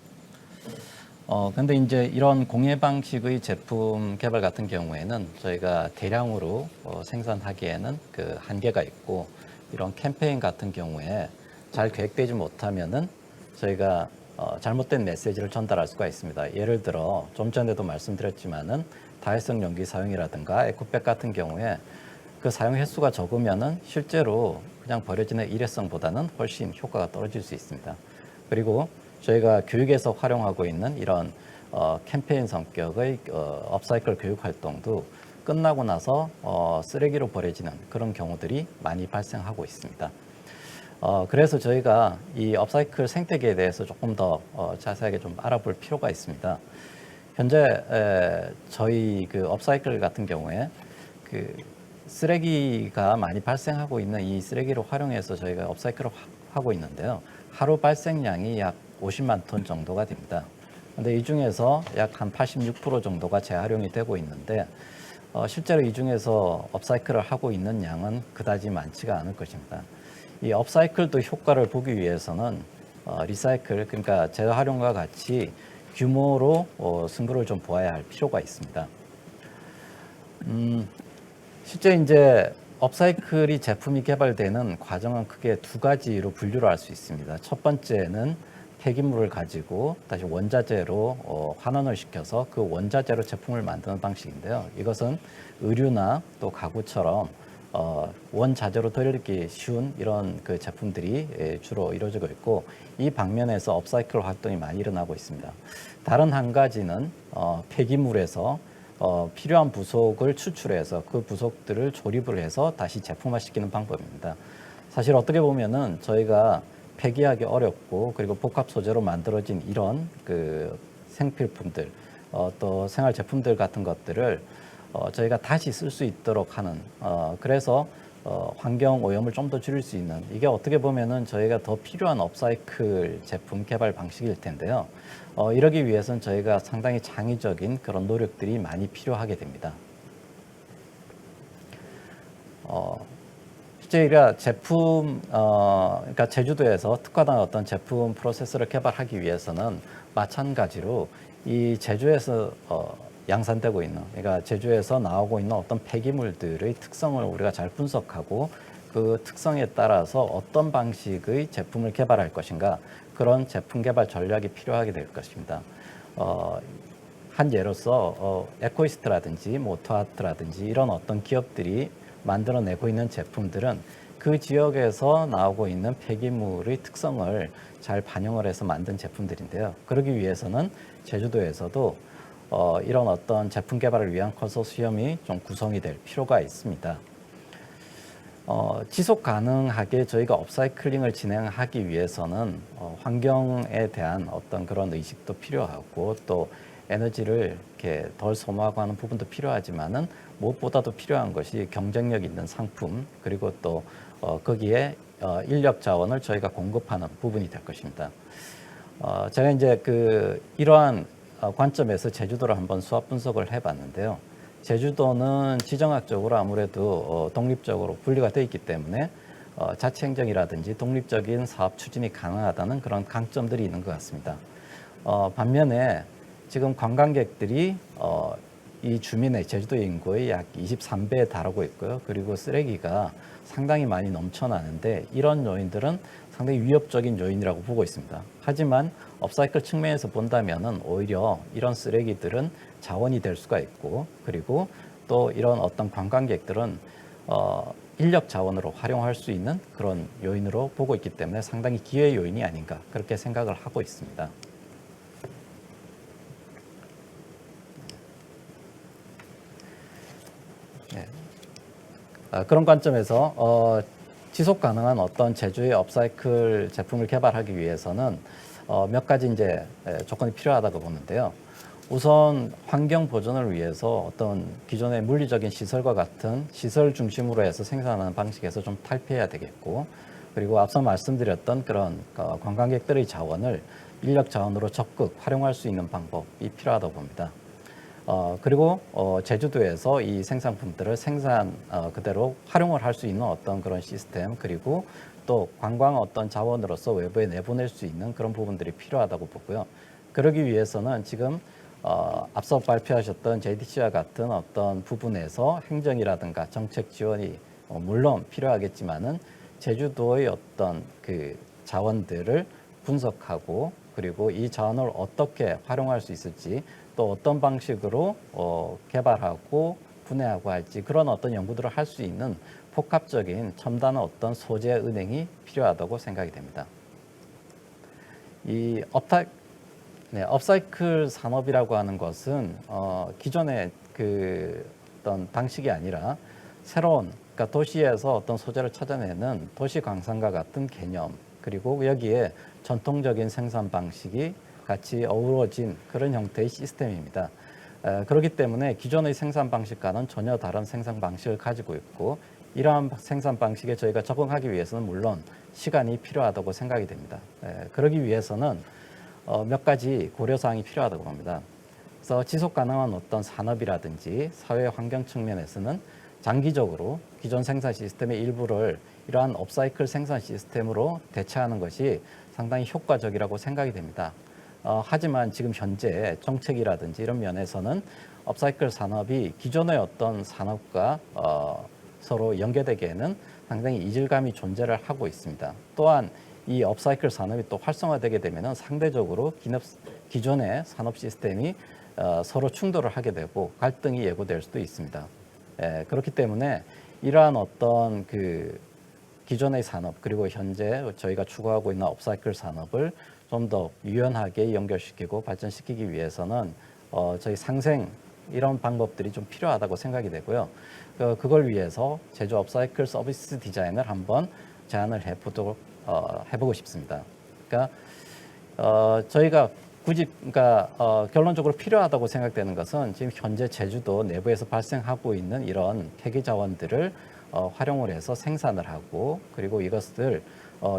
근데 이제 이런 공예 방식의 제품 개발 같은 경우에는 저희가 대량으로 생산하기에는 그 한계가 있고, 이런 캠페인 같은 경우에 잘 계획되지 못하면은 저희가 잘못된 메시지를 전달할 수가 있습니다. 예를 들어 좀 전에도 말씀드렸지만은 다회성 용기 사용이라든가 에코백 같은 경우에 그 사용 횟수가 적으면은 실제로 그냥 버려지는 일회성보다는 훨씬 효과가 떨어질 수 있습니다. 그리고 저희가 교육에서 활용하고 있는 이런 캠페인 성격의 업사이클 교육 활동도 끝나고 나서 쓰레기로 버려지는 그런 경우들이 많이 발생하고 있습니다. 그래서 저희가 이 업사이클 생태계에 대해서 조금 더 자세하게 좀 알아볼 필요가 있습니다. 현재 저희 그 업사이클 같은 경우에 그 쓰레기가 많이 발생하고 있는 이 쓰레기를 활용해서 저희가 업사이클을 하고 있는데요. 하루 발생량이 약 50만 톤 정도가 됩니다. 근데 이 중에서 약 한 86% 정도가 재활용이 되고 있는데 실제로 이 중에서 업사이클을 하고 있는 양은 그다지 많지가 않을 것입니다. 이 업사이클도 효과를 보기 위해서는 리사이클, 그러니까 재활용과 같이 규모로 승부를 좀 보아야 할 필요가 있습니다. 실제 이제 업사이클이 제품이 개발되는 과정은 크게 두 가지로 분류를 할 수 있습니다. 첫 번째는 폐기물을 가지고 다시 원자재로 환원을 시켜서 그 원자재로 제품을 만드는 방식인데요. 이것은 의류나 또 가구처럼 원자재로 돌리기 쉬운 이런 그 제품들이 주로 이루어지고 있고, 이 방면에서 업사이클 활동이 많이 일어나고 있습니다. 다른 한 가지는 폐기물에서 필요한 부속을 추출해서 그 부속들을 조립을 해서 다시 제품화시키는 방법입니다. 사실 어떻게 보면은 저희가 폐기하기 어렵고 그리고 복합 소재로 만들어진 이런 그 생필품들, 또 생활 제품들 같은 것들을 저희가 다시 쓸 수 있도록 하는, 그래서 환경 오염을 좀 더 줄일 수 있는, 이게 어떻게 보면은 저희가 더 필요한 업사이클 제품 개발 방식일 텐데요. 이러기 위해서는 저희가 상당히 창의적인 그런 노력들이 많이 필요하게 됩니다. 실제 이라 제품, 그러니까 제주도에서 특화된 어떤 제품 프로세스를 개발하기 위해서는 마찬가지로 이 제주에서 양산되고 있는, 그러니까 제주에서 나오고 있는 어떤 폐기물들의 특성을 우리가 잘 분석하고 그 특성에 따라서 어떤 방식의 제품을 개발할 것인가, 그런 제품 개발 전략이 필요하게 될 것입니다. 한 예로서 에코이스트라든지 모토아트라든지 이런 어떤 기업들이 만들어내고 있는 제품들은 그 지역에서 나오고 있는 폐기물의 특성을 잘 반영을 해서 만든 제품들인데요. 그러기 위해서는 제주도에서도 이런 어떤 제품 개발을 위한 컨소시엄이 좀 구성이 될 필요가 있습니다. 지속 가능하게 저희가 업사이클링을 진행하기 위해서는 환경에 대한 어떤 그런 의식도 필요하고 또 에너지를 이렇게 덜 소모하고 하는 부분도 필요하지만은 무엇보다도 필요한 것이 경쟁력 있는 상품, 그리고 또 거기에 인력 자원을 저희가 공급하는 부분이 될 것입니다. 제가 이제 이러한 관점에서 제주도를 한번 수합 분석을 해봤는데요. 제주도는 지정학적으로 아무래도 독립적으로 분리가 되어 있기 때문에 자치행정이라든지 독립적인 사업 추진이 가능하다는 그런 강점들이 있는 것 같습니다. 반면에 지금 관광객들이 이 주민의 제주도 인구의 약 23배에 달하고 있고요. 그리고 쓰레기가 상당히 많이 넘쳐나는데 이런 요인들은 상당히 위협적인 요인이라고 보고 있습니다. 하지만 업사이클 측면에서 본다면은 오히려 이런 쓰레기들은 자원이 될 수가 있고, 그리고 또 이런 어떤 관광객들은 인력 자원으로 활용할 수 있는 그런 요인으로 보고 있기 때문에 상당히 기회 요인이 아닌가 그렇게 생각을 하고 있습니다. 네. 그런 관점에서 지속 가능한 어떤 제주의 업사이클 제품을 개발하기 위해서는 몇 가지 이제 조건이 필요하다고 보는데요. 우선 환경 보존을 위해서 어떤 기존의 물리적인 시설과 같은 시설 중심으로 해서 생산하는 방식에서 좀 탈피해야 되겠고, 그리고 앞서 말씀드렸던 그런 관광객들의 자원을 인력 자원으로 적극 활용할 수 있는 방법이 필요하다고 봅니다. 그리고 제주도에서 이 생산품들을 생산 그대로 활용을 할 수 있는 어떤 그런 시스템, 그리고 또 관광 어떤 자원으로서 외부에 내보낼 수 있는 그런 부분들이 필요하다고 보고요. 그러기 위해서는 지금 앞서 발표하셨던 JDC와 같은 어떤 부분에서 행정이라든가 정책 지원이 물론 필요하겠지만은 제주도의 어떤 자원들을 분석하고 그리고 이 자원을 어떻게 활용할 수 있을지 또 어떤 방식으로 개발하고 분해하고 할지 그런 어떤 연구들을 할 수 있는 복합적인 첨단한 어떤 소재 은행이 필요하다고 생각이 됩니다. 이 업사이클 산업이라고 하는 것은 기존의 그 어떤 방식이 아니라 새로운 그러니까 도시에서 어떤 소재를 찾아내는 도시 광산과 같은 개념 그리고 여기에 전통적인 생산 방식이 같이 어우러진 그런 형태의 시스템입니다. 그렇기 때문에 기존의 생산 방식과는 전혀 다른 생산 방식을 가지고 있고 이러한 생산 방식에 저희가 적응하기 위해서는 물론 시간이 필요하다고 생각이 됩니다. 그러기 위해서는 몇 가지 고려사항이 필요하다고 봅니다. 그래서 지속 가능한 어떤 산업이라든지 사회 환경 측면에서는 장기적으로 기존 생산 시스템의 일부를 이러한 업사이클 생산 시스템으로 대체하는 것이 상당히 효과적이라고 생각이 됩니다. 하지만 지금 현재 정책이라든지 이런 면에서는 업사이클 산업이 기존의 어떤 산업과 서로 연계되기에는 상당히 이질감이 존재를 하고 있습니다. 또한 이 업사이클 산업이 또 활성화되게 되면 상대적으로 기존의 산업 시스템이 서로 충돌을 하게 되고 갈등이 예고될 수도 있습니다. 그렇기 때문에 이러한 어떤 그 기존의 산업 그리고 현재 저희가 추구하고 있는 업사이클 산업을 좀 더 유연하게 연결시키고 발전시키기 위해서는 저희 상생 이런 방법들이 좀 필요하다고 생각이 되고요. 그걸 위해서 제주 업사이클 서비스 디자인을 한번 제안을 해보고 싶습니다. 그러니까 저희가 굳이 그러니까 결론적으로 필요하다고 생각되는 것은 지금 현재 제주도 내부에서 발생하고 있는 이런 폐기 자원들을 활용을 해서 생산을 하고 그리고 이것을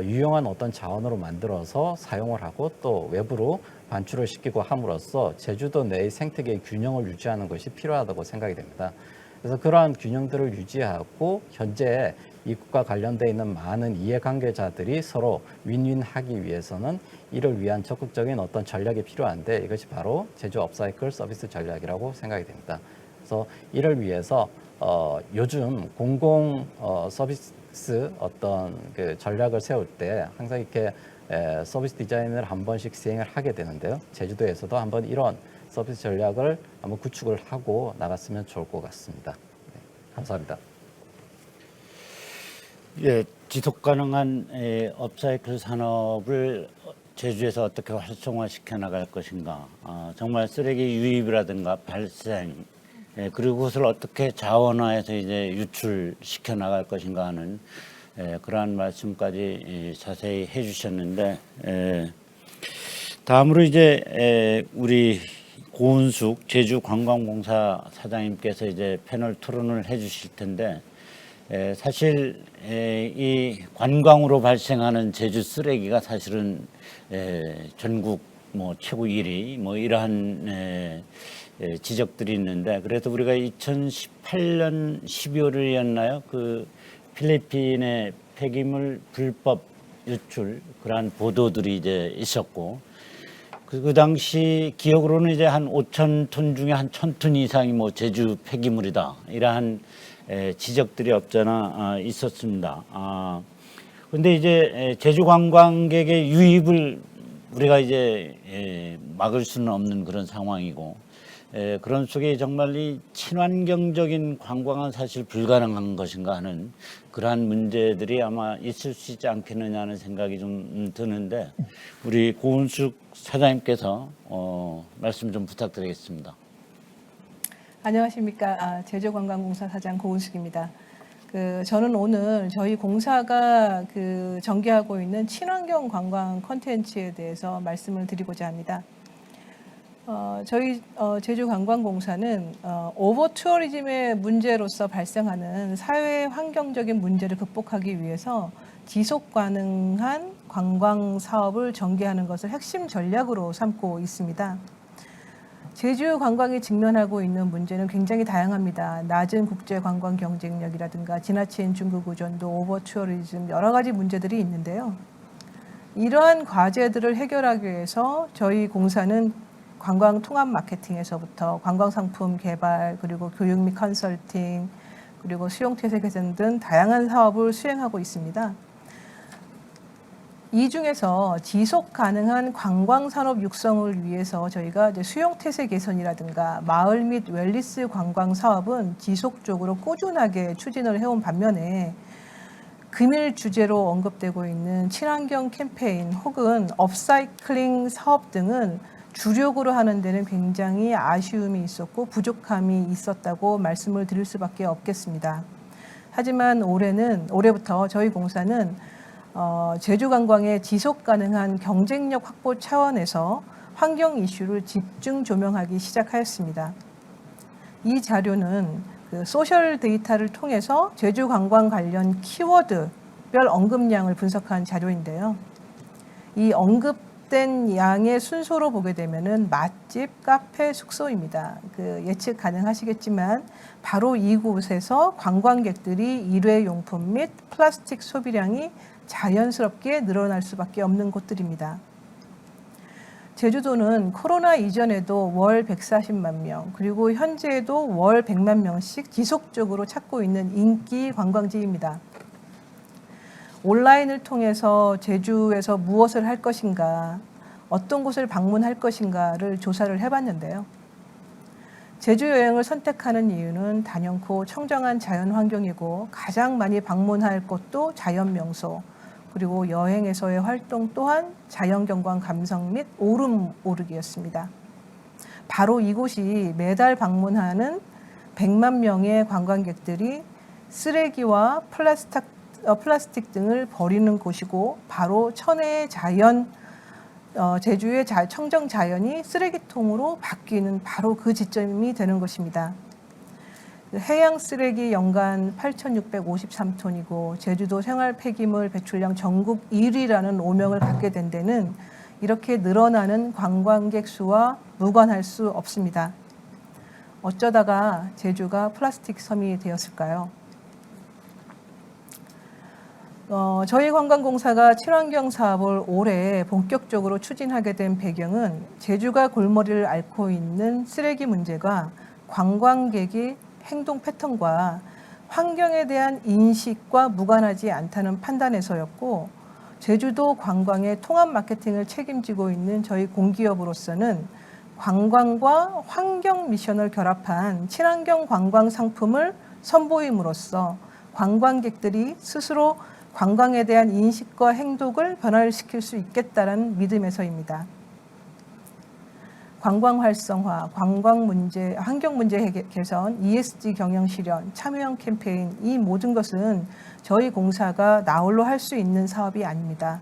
유용한 어떤 자원으로 만들어서 사용을 하고 또 외부로 반출을 시키고 함으로써 제주도 내의 생태계의 균형을 유지하는 것이 필요하다고 생각이 됩니다. 그래서 그러한 균형들을 유지하고 현재 이것과 관련되어 있는 많은 이해관계자들이 서로 윈윈하기 위해서는 이를 위한 적극적인 어떤 전략이 필요한데 이것이 바로 제주 업사이클 서비스 전략이라고 생각이 됩니다. 그래서 이를 위해서 요즘 공공 서비스 어떤 그 전략을 세울 때 항상 이렇게 서비스 디자인을 한 번씩 시행을 하게 되는데요. 제주도에서도 한번 이런 서비스 전략을 한번 구축을 하고 나갔으면 좋을 것 같습니다. 네, 감사합니다. 예, 지속 가능한 업사이클 산업을 제주에서 어떻게 활성화시켜 나갈 것인가. 정말 쓰레기 유입이라든가 발생 그리고 그것을 어떻게 자원화해서 이제 유출시켜 나갈 것인가 하는 그러한 말씀까지 자세히 해주셨는데 다음으로 이제 우리 고은숙 제주관광공사 사장님께서 이제 패널 토론을 해주실 텐데 사실 이 관광으로 발생하는 제주 쓰레기가 사실은 전국 뭐 최고 1위 뭐 이러한 지적들이 있는데 그래서 우리가 2018년 12월이었나요? 그 필리핀의 폐기물 불법 유출 그러한 보도들이 이제 있었고 그 당시 기억으로는 이제 한 5,000톤 중에 한 1,000톤 이상이 뭐 제주 폐기물이다 이러한 지적들이 없잖아 있었습니다. 근데 이제 제주 관광객의 유입을 우리가 이제 막을 수는 없는 그런 상황이고 그런 속에 정말 이 친환경적인 관광은 사실 불가능한 것인가 하는 그러한 문제들이 아마 있을 수 있지 않겠느냐 하는 생각이 좀 드는데 우리 고은숙 사장님께서 말씀 좀 부탁드리겠습니다. 안녕하십니까. 제주관광공사 사장 고은숙입니다. 저는 오늘 저희 공사가 전개하고 있는 친환경 관광 콘텐츠에 대해서 말씀을 드리고자 합니다. 저희 제주관광공사는 오버 투어리즘의 문제로서 발생하는 사회 환경적인 문제를 극복하기 위해서 지속 가능한 관광 사업을 전개하는 것을 핵심 전략으로 삼고 있습니다. 제주 관광이 직면하고 있는 문제는 굉장히 다양합니다. 낮은 국제 관광 경쟁력이라든가 지나친 중국 의존도, 오버 투어리즘 여러 가지 문제들이 있는데요. 이러한 과제들을 해결하기 위해서 저희 공사는 관광 통합 마케팅에서부터 관광 상품 개발, 그리고 교육 및 컨설팅, 그리고 수용태세 개선 등 다양한 사업을 수행하고 있습니다. 이 중에서 지속 가능한 관광 산업 육성을 위해서 저희가 이제 수용 태세 개선이라든가 마을 및 웰리스 관광 사업은 지속적으로 꾸준하게 추진을 해온 반면에 금일 주제로 언급되고 있는 친환경 캠페인 혹은 업사이클링 사업 등은 주력으로 하는 데는 굉장히 아쉬움이 있었고 부족함이 있었다고 말씀을 드릴 수밖에 없겠습니다. 하지만 올해부터 저희 공사는 제주 관광의 지속 가능한 경쟁력 확보 차원에서 환경 이슈를 집중 조명하기 시작하였습니다. 이 자료는 그 소셜 데이터를 통해서 제주 관광 관련 키워드별 언급량을 분석한 자료인데요. 이 언급된 양의 순서로 보게 되면은 맛집, 카페, 숙소입니다. 그 예측 가능하시겠지만 바로 이곳에서 관광객들이 일회용품 및 플라스틱 소비량이 자연스럽게 늘어날 수밖에 없는 곳들입니다. 제주도는 코로나 이전에도 월 140만 명, 그리고 현재에도 월 100만 명씩 지속적으로 찾고 있는 인기 관광지입니다. 온라인을 통해서 제주에서 무엇을 할 것인가, 어떤 곳을 방문할 것인가를 조사를 해봤는데요. 제주 여행을 선택하는 이유는 단연코 청정한 자연 환경이고 가장 많이 방문할 곳도 자연 명소, 그리고 여행에서의 활동 또한 자연경관 감상 및 오름 오르기였습니다. 바로 이곳이 매달 방문하는 100만 명의 관광객들이 쓰레기와 플라스틱 등을 버리는 곳이고 바로 천혜의 제주의 청정 자연이 쓰레기통으로 바뀌는 바로 그 지점이 되는 것입니다. 해양 쓰레기 연간 8,653톤이고 제주도 생활 폐기물 배출량 전국 1위라는 오명을 갖게 된 데는 이렇게 늘어나는 관광객 수와 무관할 수 없습니다. 어쩌다가 제주가 플라스틱 섬이 되었을까요? 저희 관광공사가 친환경 사업을 올해 본격적으로 추진하게 된 배경은 제주가 골머리를 앓고 있는 쓰레기 문제가 관광객이 행동 패턴과 환경에 대한 인식과 무관하지 않다는 판단에서였고, 제주도 관광의 통합 마케팅을 책임지고 있는 저희 공기업으로서는 관광과 환경 미션을 결합한 친환경 관광 상품을 선보임으로써 관광객들이 스스로 관광에 대한 인식과 행동을 변화시킬 수 있겠다는 믿음에서입니다. 관광 활성화, 관광 문제, 환경 문제 개선, ESG 경영 실현, 참여형 캠페인, 이 모든 것은 저희 공사가 나홀로 할 수 있는 사업이 아닙니다.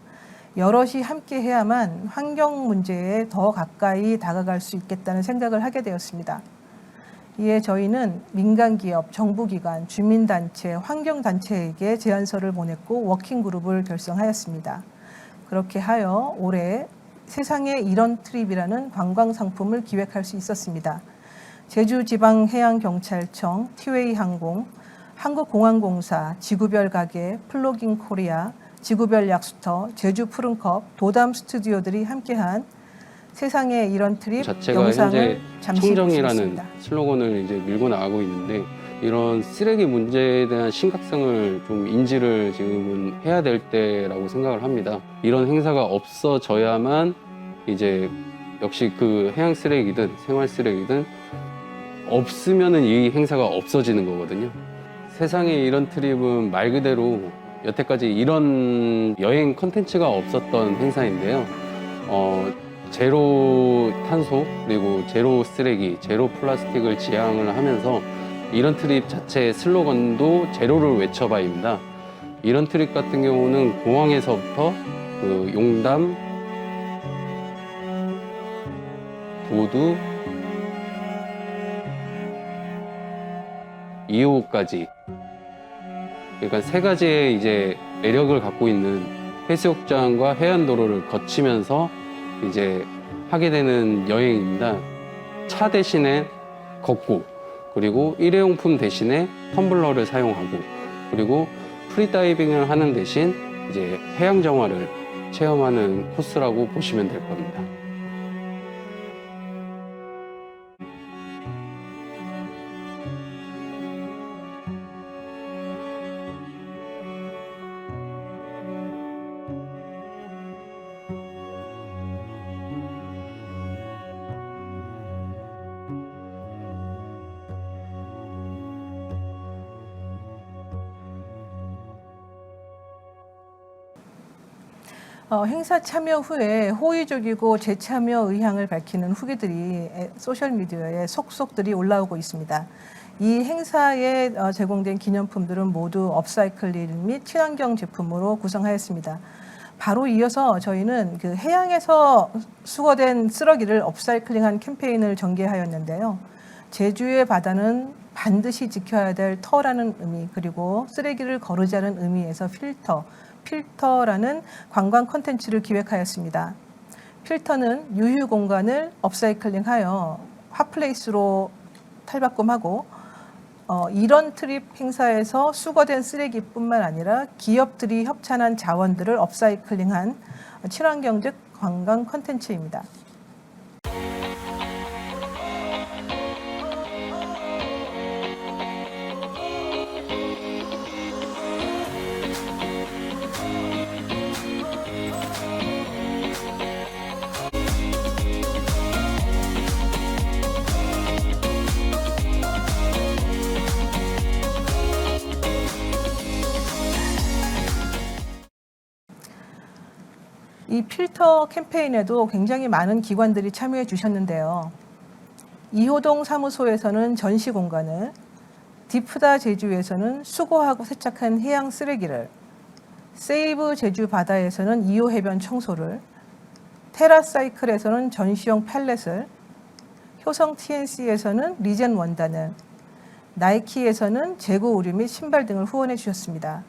여럿이 함께 해야만 환경 문제에 더 가까이 다가갈 수 있겠다는 생각을 하게 되었습니다. 이에 저희는 민간기업, 정부기관, 주민단체, 환경단체에게 제안서를 보냈고 워킹그룹을 결성하였습니다. 그렇게 하여 올해 세상에 이런 트립이라는 관광 상품을 기획할 수 있었습니다. 제주지방해양경찰청, 티웨이항공, 한국공항공사, 지구별 가게, 플로깅 코리아, 지구별 약수터, 제주 푸른컵, 도담 스튜디오들이 함께한 세상에 이런 트립 자체가 영상을 현재 잠시 청정이라는 보시겠습니다. 슬로건을 이제 밀고 나가고 있는데, 이런 쓰레기 문제에 대한 심각성을 좀 인지를 지금은 해야 될 때라고 생각을 합니다. 이런 행사가 없어져야만 이제 역시 그 해양 쓰레기든 생활 쓰레기든 없으면은 이 행사가 없어지는 거거든요. 세상에 이런 트립은 말 그대로 여태까지 이런 여행 컨텐츠가 없었던 행사인데요. 제로 탄소, 그리고 제로 쓰레기, 제로 플라스틱을 지향을 하면서 이런 트립 자체의 슬로건도 제로를 외쳐봐입니다. 이런 트립 같은 경우는 공항에서부터 그 용담, 도두, 2호까지, 그러니까 세 가지의 이제 매력을 갖고 있는 해수욕장과 해안도로를 거치면서 이제 하게 되는 여행입니다. 차 대신에 걷고, 그리고 일회용품 대신에 텀블러를 사용하고, 그리고 프리다이빙을 하는 대신 이제 해양 정화를 체험하는 코스라고 보시면 될 겁니다. 행사 참여 후에 호의적이고 재참여 의향을 밝히는 후기들이 소셜미디어에 속속들이 올라오고 있습니다. 이 행사에 제공된 기념품들은 모두 업사이클링 및 친환경 제품으로 구성하였습니다. 바로 이어서 저희는 그 해양에서 수거된 쓰레기를 업사이클링한 캠페인을 전개하였는데요. 제주의 바다는 반드시 지켜야 될 터라는 의미, 그리고 쓰레기를 거르자는 의미에서 필터라는 관광 콘텐츠를 기획하였습니다. 필터는 유휴 공간을 업사이클링하여 핫플레이스로 탈바꿈하고 이런 트립 행사에서 수거된 쓰레기뿐만 아니라 기업들이 협찬한 자원들을 업사이클링한 친환경적 관광 콘텐츠입니다. 이 필터 캠페인에도 굉장히 많은 기관들이 참여해 주셨는데요. 이호동 사무소에서는 전시 공간을, 디프다 제주에서는 수거하고 세척한 해양 쓰레기를, 세이브 제주 바다에서는 2호 해변 청소를, 테라사이클에서는 전시용 팔렛을, 효성 TNC에서는 리젠 원단을, 나이키에서는 재고 의류 및 신발 등을 후원해 주셨습니다.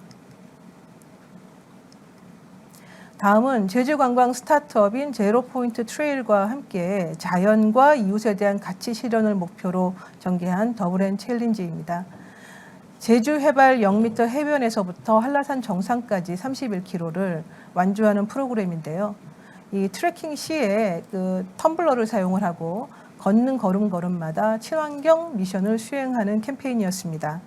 다음은 제주관광 스타트업인 제로포인트 트레일과 함께 자연과 이웃에 대한 가치 실현을 목표로 전개한 더블앤 챌린지입니다. 제주 해발 0m 해변에서부터 한라산 정상까지 31km를 완주하는 프로그램인데요. 이 트레킹 시에 그 텀블러를 사용을 하고 걷는 걸음마다 친환경 미션을 수행하는 캠페인이었습니다.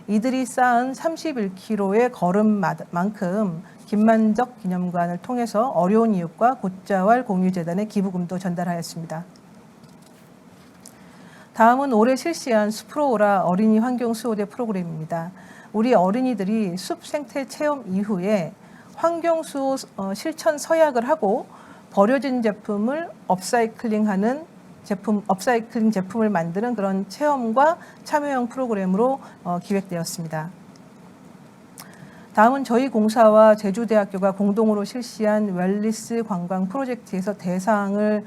이들이 쌓은 31km의 걸음만큼 김만덕 기념관을 통해서 어려운 이웃과 곶자왈 공유재단에 기부금도 전달하였습니다. 다음은 올해 실시한 숲으로오라 어린이 환경수호대 프로그램입니다. 우리 어린이들이 숲 생태 체험 이후에 환경수호 실천 서약을 하고 버려진 제품을 업사이클링 제품을 만드는 그런 체험과 참여형 프로그램으로 기획되었습니다. 다음은 저희 공사와 제주대학교가 공동으로 실시한 웰리스 관광 프로젝트에서 대상을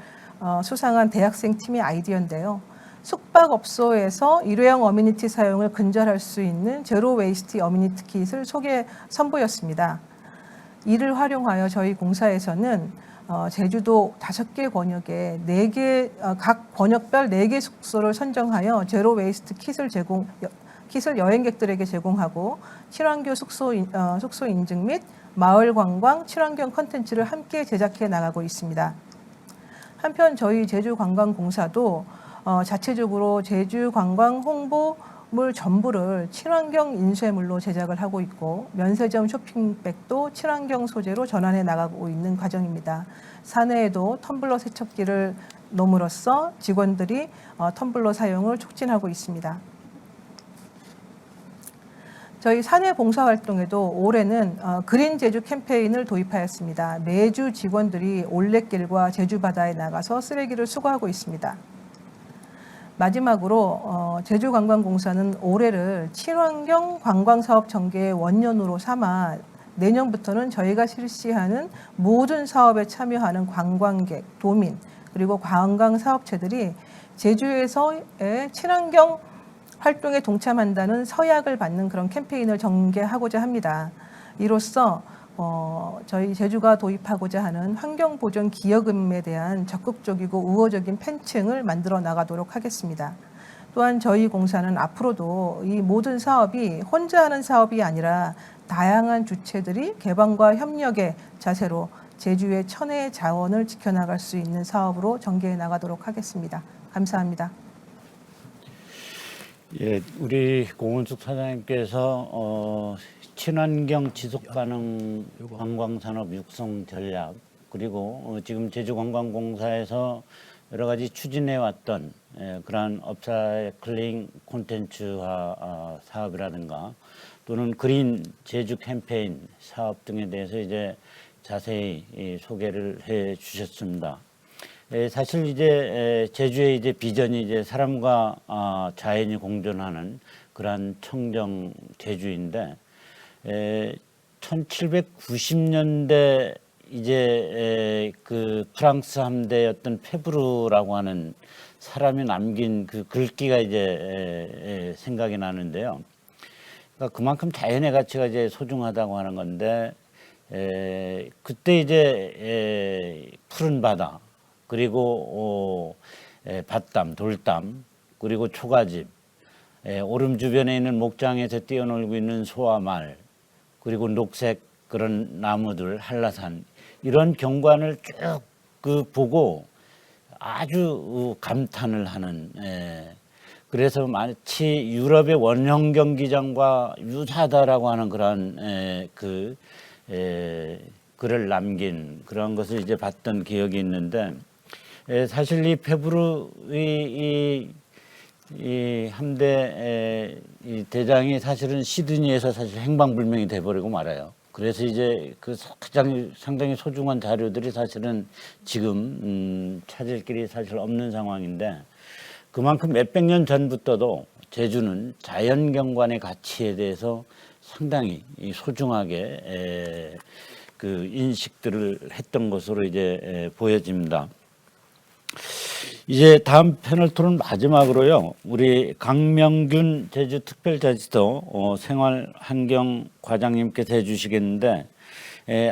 수상한 대학생 팀의 아이디어인데요. 숙박업소에서 일회용 어미니티 사용을 근절할 수 있는 제로 웨이스트 어미니티 킷을 선보였습니다. 이를 활용하여 저희 공사에서는 제주도 5개 권역에 각 권역별 4개 숙소를 선정하여 제로 웨이스트 킷을 여행객들에게 제공하고 친환경 숙소 인증 및 마을 관광 친환경 콘텐츠를 함께 제작해 나가고 있습니다. 한편 저희 제주관광공사도 자체적으로 제주관광 홍보물 전부를 친환경 인쇄물로 제작을 하고 있고 면세점 쇼핑백도 친환경 소재로 전환해 나가고 있는 과정입니다. 사내에도 텀블러 세척기를 놓음으로써 직원들이 텀블러 사용을 촉진하고 있습니다. 저희 사내 봉사활동에도 올해는 그린 제주 캠페인을 도입하였습니다. 매주 직원들이 올레길과 제주 바다에 나가서 쓰레기를 수거하고 있습니다. 마지막으로 제주관광공사는 올해를 친환경 관광사업 전개의 원년으로 삼아 내년부터는 저희가 실시하는 모든 사업에 참여하는 관광객, 도민, 그리고 관광사업체들이 제주에서의 친환경 활동에 동참한다는 서약을 받는 그런 캠페인을 전개하고자 합니다. 이로써 저희 제주가 도입하고자 하는 환경보전 기여금에 대한 적극적이고 우호적인 팬층을 만들어 나가도록 하겠습니다. 또한 저희 공사는 앞으로도 이 모든 사업이 혼자 하는 사업이 아니라 다양한 주체들이 개방과 협력의 자세로 제주의 천혜의 자원을 지켜나갈 수 있는 사업으로 전개해 나가도록 하겠습니다. 감사합니다. 예, 우리 공은숙 사장님께서 친환경 지속가능 관광산업 육성 전략 그리고 지금 제주관광공사에서 여러 가지 추진해왔던 그러한 업사이클링 콘텐츠화 사업이라든가 또는 그린 제주 캠페인 사업 등에 대해서 이제 자세히 소개를 해 주셨습니다. 사실 이제 제주의 이제 비전이 이제 사람과 자연이 공존하는 그러한 청정 제주인데 1790년대 이제 그 프랑스 함대였던 페브르라고 하는 사람이 남긴 그 글귀가 이제 생각이 나는데요. 그러니까 그만큼 자연의 가치가 이제 소중하다고 하는 건데 그때 이제 푸른 바다 그리고 밭담, 돌담 그리고 초가집 오름 주변에 있는 목장에서 뛰어놀고 있는 소와 말 그리고 녹색 그런 나무들 한라산 이런 경관을 쭉 그 보고 아주 감탄을 하는 그래서 마치 유럽의 원형 경기장과 유사하다라고 하는 그런 글을 남긴 그런 것을 이제 봤던 기억이 있는데 사실 이 페브르 이 함대 이 대장이 사실은 시드니에서 사실 행방불명이 돼버리고 말아요. 그래서 이제 그 가장 상당히 소중한 자료들이 사실은 지금 찾을 길이 사실 없는 상황인데 그만큼 몇백 년 전부터도 제주는 자연경관의 가치에 대해서 상당히 소중하게 그 인식들을 했던 것으로 이제 보여집니다. 이제 다음 패널 토론 마지막으로요. 우리 강명균 제주특별자치도 생활환경과장님께서 해주시겠는데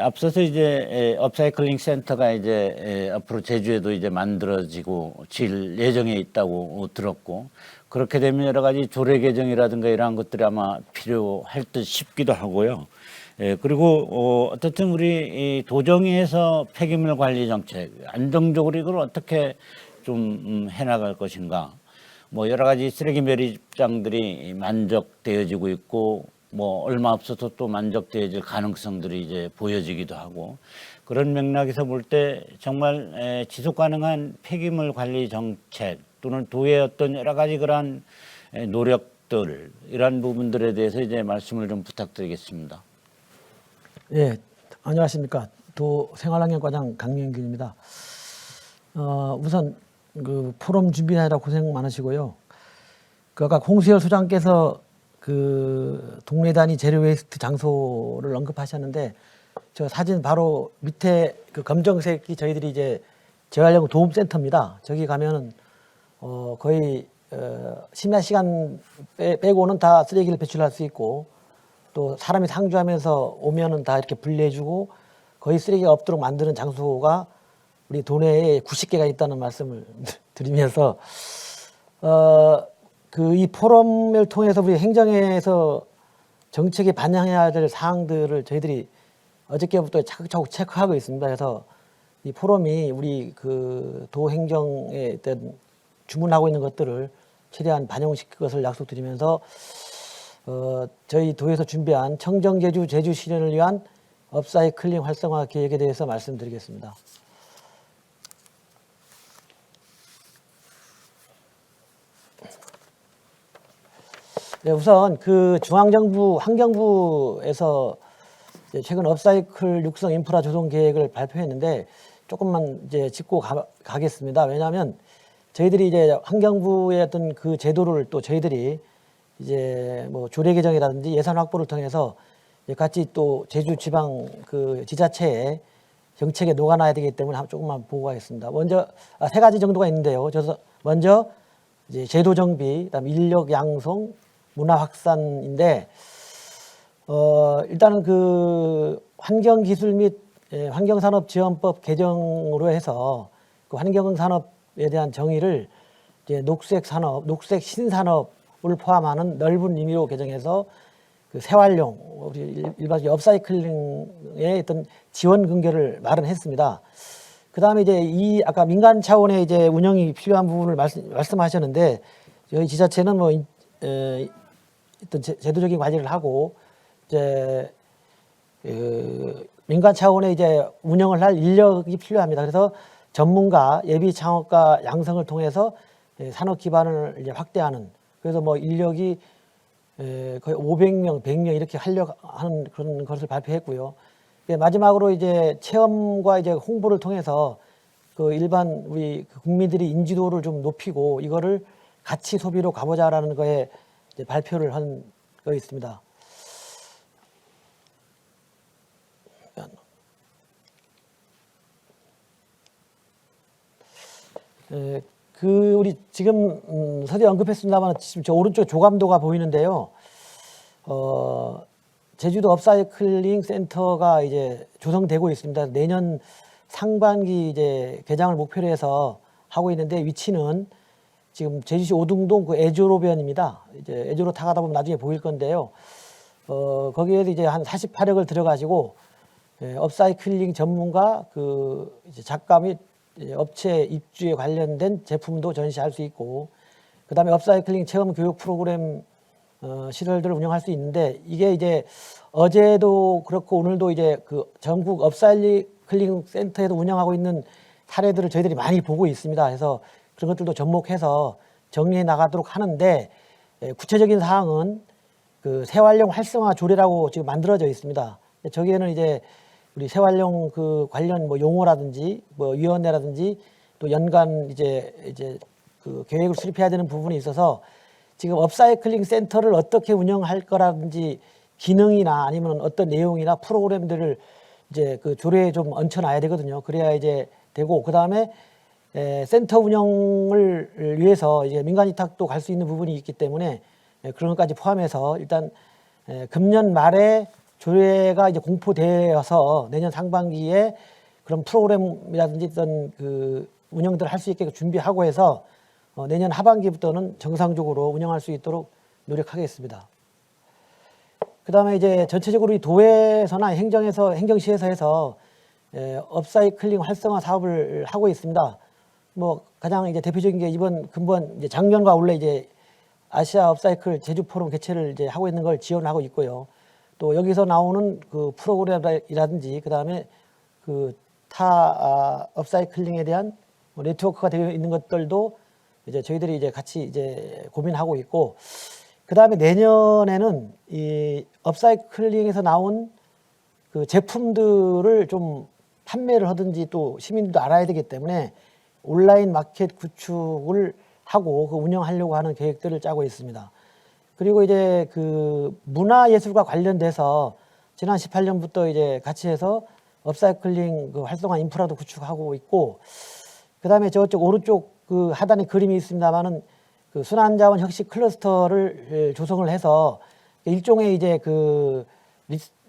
앞서서 이제 업사이클링 센터가 이제 앞으로 제주에도 이제 만들어지고 질 예정에 있다고 들었고 그렇게 되면 여러 가지 조례 개정이라든가 이러한 것들이 아마 필요할 듯 싶기도 하고요. 그리고 어떻든 우리 이 도정위에서 폐기물 관리 정책 안정적으로 이걸 어떻게 좀 해나갈 것인가. 뭐 여러 가지 쓰레기 매립장들이 만족되어지고 있고 뭐 얼마 없어서 또 만족되어질 가능성들이 이제 보여지기도 하고 그런 맥락에서 볼 때 정말 지속 가능한 폐기물 관리 정책 또는 도의 어떤 여러 가지 그러한 노력들 이러한 부분들에 대해서 이제 말씀을 좀 부탁드리겠습니다. 예, 안녕하십니까. 도 생활환경과장 강명균입니다. 우선 그 포럼 준비하느라 고생 많으시고요. 그 아까 홍수열 소장께서 그 동네 단위 제로 웨이스트 장소를 언급하셨는데 저 사진 바로 밑에 그 검정색이 저희들이 이제 재활용 도움센터입니다. 저기 가면은 거의 심야 시간 빼고는 다 쓰레기를 배출할 수 있고 또 사람이 상주하면서 오면은 다 이렇게 분리해주고 거의 쓰레기가 없도록 만드는 장소가 우리 도내에 90개가 있다는 말씀을 드리면서 그 이 포럼을 통해서 우리 행정에서 정책에 반영해야 될 사항들을 저희들이 어저께부터 차곡차곡 체크하고 있습니다. 그래서 이 포럼이 우리 그 도 행정에 어떤 주문하고 있는 것들을 최대한 반영시킬 것을 약속드리면서 저희 도에서 준비한 청정제주 제주 실현을 위한 업사이클링 활성화 계획에 대해서 말씀드리겠습니다. 네, 우선 그 중앙정부 환경부에서 최근 업사이클 육성 인프라 조성 계획을 발표했는데 조금만 이제 짚고 가겠습니다. 왜냐하면 저희들이 이제 환경부의 어떤 그 제도를 또 저희들이 이제 뭐 조례 개정이라든지 예산 확보를 통해서 같이 또 제주 지방 그 지자체의 정책에 녹아나야 되기 때문에 조금만 보고 가겠습니다. 먼저 세 가지 정도가 있는데요. 그래서 먼저 이제 제도 정비, 그다음 인력 양성, 문화 확산인데 일단은 그 환경기술 및 환경산업지원법 개정으로 해서 그 환경산업에 대한 정의를 이제 녹색산업, 녹색 신산업을 포함하는 넓은 의미로 개정해서 그 생활용, 우리 일반적인 업사이클링의 어떤 지원 근거를 마련했습니다. 그 다음에 이제 이 아까 민간 차원의 이제 운영이 필요한 부분을 말씀하셨는데 저희 지자체는 뭐 어떤 제도적인 관리를 하고 이제 민간 차원의 이제 운영을 할 인력이 필요합니다. 그래서 전문가, 예비 창업가 양성을 통해서 산업 기반을 이제 확대하는 그래서 뭐 인력이 거의 500명, 100명 이렇게 하려고 하는 그런 것을 발표했고요. 예, 마지막으로 이제 체험과 이제 홍보를 통해서 그 일반 우리 그 국민들이 인지도를 좀 높이고 이거를 가치 소비로 가보자라는 거에 이제 발표를 한 거 있습니다. 그 우리 지금 서두에 언급했습니다만 지금 저 오른쪽 조감도가 보이는데요. 제주도 업사이클링 센터가 이제 조성되고 있습니다. 내년 상반기 이제 개장을 목표로 해서 하고 있는데 위치는 지금 제주시 오등동 그 애조로변입니다. 이제 애조로 타가다 보면 나중에 보일 건데요. 거기에도 이제 한 48억을 들어가지고 업사이클링 전문가 그 이제 작가 및 업체 입주에 관련된 제품도 전시할 수 있고, 그다음에 업사이클링 체험 교육 프로그램 시설들을 운영할 수 있는데, 이게 이제 어제도 그렇고 오늘도 이제 그 전국 업사이클링 센터에도 운영하고 있는 사례들을 저희들이 많이 보고 있습니다. 그래서 그런 것들도 접목해서 정리해 나가도록 하는데, 구체적인 사항은 그 생활용 활성화 조례라고 지금 만들어져 있습니다. 저기에는 이제 우리 생활용 그 관련 뭐 용어라든지 뭐 위원회라든지 또 연간 이제 그 계획을 수립해야 되는 부분이 있어서 지금 업사이클링 센터를 어떻게 운영할 거라든지 기능이나 아니면 어떤 내용이나 프로그램들을 이제 그 조례에 좀 얹혀놔야 되거든요. 그래야 이제 되고, 그 다음에 센터 운영을 위해서 이제 민간 위탁도 갈 수 있는 부분이 있기 때문에 그런 것까지 포함해서 일단 금년 말에 조례가 이제 공포되어서 내년 상반기에 그런 프로그램이라든지 어떤 그 운영들을 할 수 있게 준비하고 해서 내년 하반기부터는 정상적으로 운영할 수 있도록 노력하겠습니다. 그 다음에 이제 전체적으로 이 도에서나 행정시에서 해서 업사이클링 활성화 사업을 하고 있습니다. 뭐 가장 이제 대표적인 게 이번 근본 이제 작년과 올해 이제 아시아 업사이클 제주 포럼 개최를 이제 하고 있는 걸 지원하고 있고요. 또 여기서 나오는 그 프로그램이라든지 그 다음에 그 타 업사이클링에 대한 뭐 네트워크가 되어 있는 것들도 이제 저희들이 이제 같이 이제 고민하고 있고, 그 다음에 내년에는 이 업사이클링에서 나온 그 제품들을 좀 판매를 하든지 또 시민들도 알아야 되기 때문에 온라인 마켓 구축을 하고 그 운영하려고 하는 계획들을 짜고 있습니다. 그리고 이제 그 문화예술과 관련돼서 지난 18년부터 이제 같이 해서 업사이클링 그 활성화 인프라도 구축하고 있고, 그 다음에 저쪽 오른쪽 그 하단에 그림이 있습니다만은 그 순환자원 혁신 클러스터를 조성을 해서 일종의 이제 그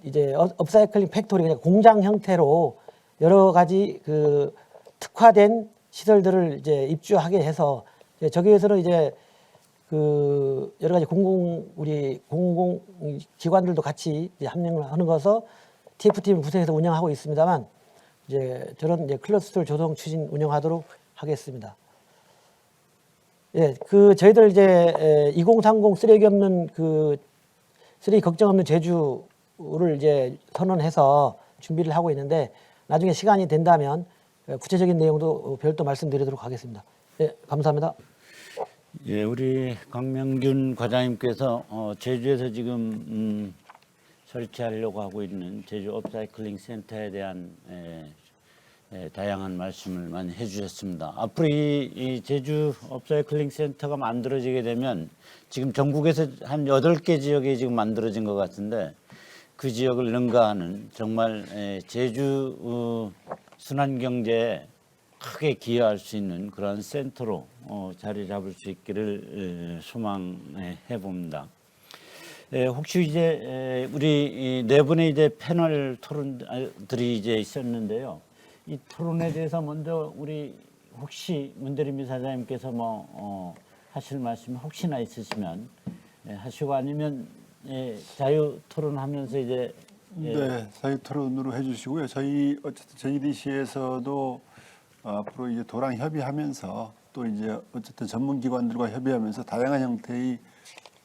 이제 업사이클링 팩토리, 그냥 공장 형태로 여러 가지 그 특화된 시설들을 이제 입주하게 해서 저기에서는 이제 그 여러 가지 공공 기관들도 같이 이제 합류를 하는 것서 TF팀을 구성해서 운영하고 있습니다만, 이제 저런 이제 클러스터를 조성 추진 운영하도록 하겠습니다. 예, 그 저희들 이제 2030 쓰레기 없는 그 쓰레기 걱정 없는 제주를 이제 선언해서 준비를 하고 있는데, 나중에 시간이 된다면 구체적인 내용도 별도 말씀드리도록 하겠습니다. 예, 감사합니다. 예, 우리 강명균 과장님께서 제주에서 지금 설치하려고 하고 있는 제주 업사이클링 센터에 대한 다양한 말씀을 많이 해주셨습니다. 앞으로 이 제주 업사이클링 센터가 만들어지게 되면 지금 전국에서 한 8개 지역에 지금 만들어진 것 같은데, 그 지역을 능가하는 정말 제주 순환경제에 크게 기여할 수 있는 그런 센터로 자리 잡을 수 있기를 소망해 봅니다. 혹시 이제 우리 네 분의 이제 패널 토론들이 이제 있었는데요. 이 토론에 대해서 먼저 우리 혹시 문대림 사장님께서 뭐 하실 말씀 혹시나 있으시면 하시고, 아니면 자유 토론하면서 이제 네, 자유 토론으로 해주시고요. 저희 어쨌든 JDC에서도 앞으로 이제 도랑 협의하면서 또 이제 어쨌든 전문기관들과 협의하면서 다양한 형태의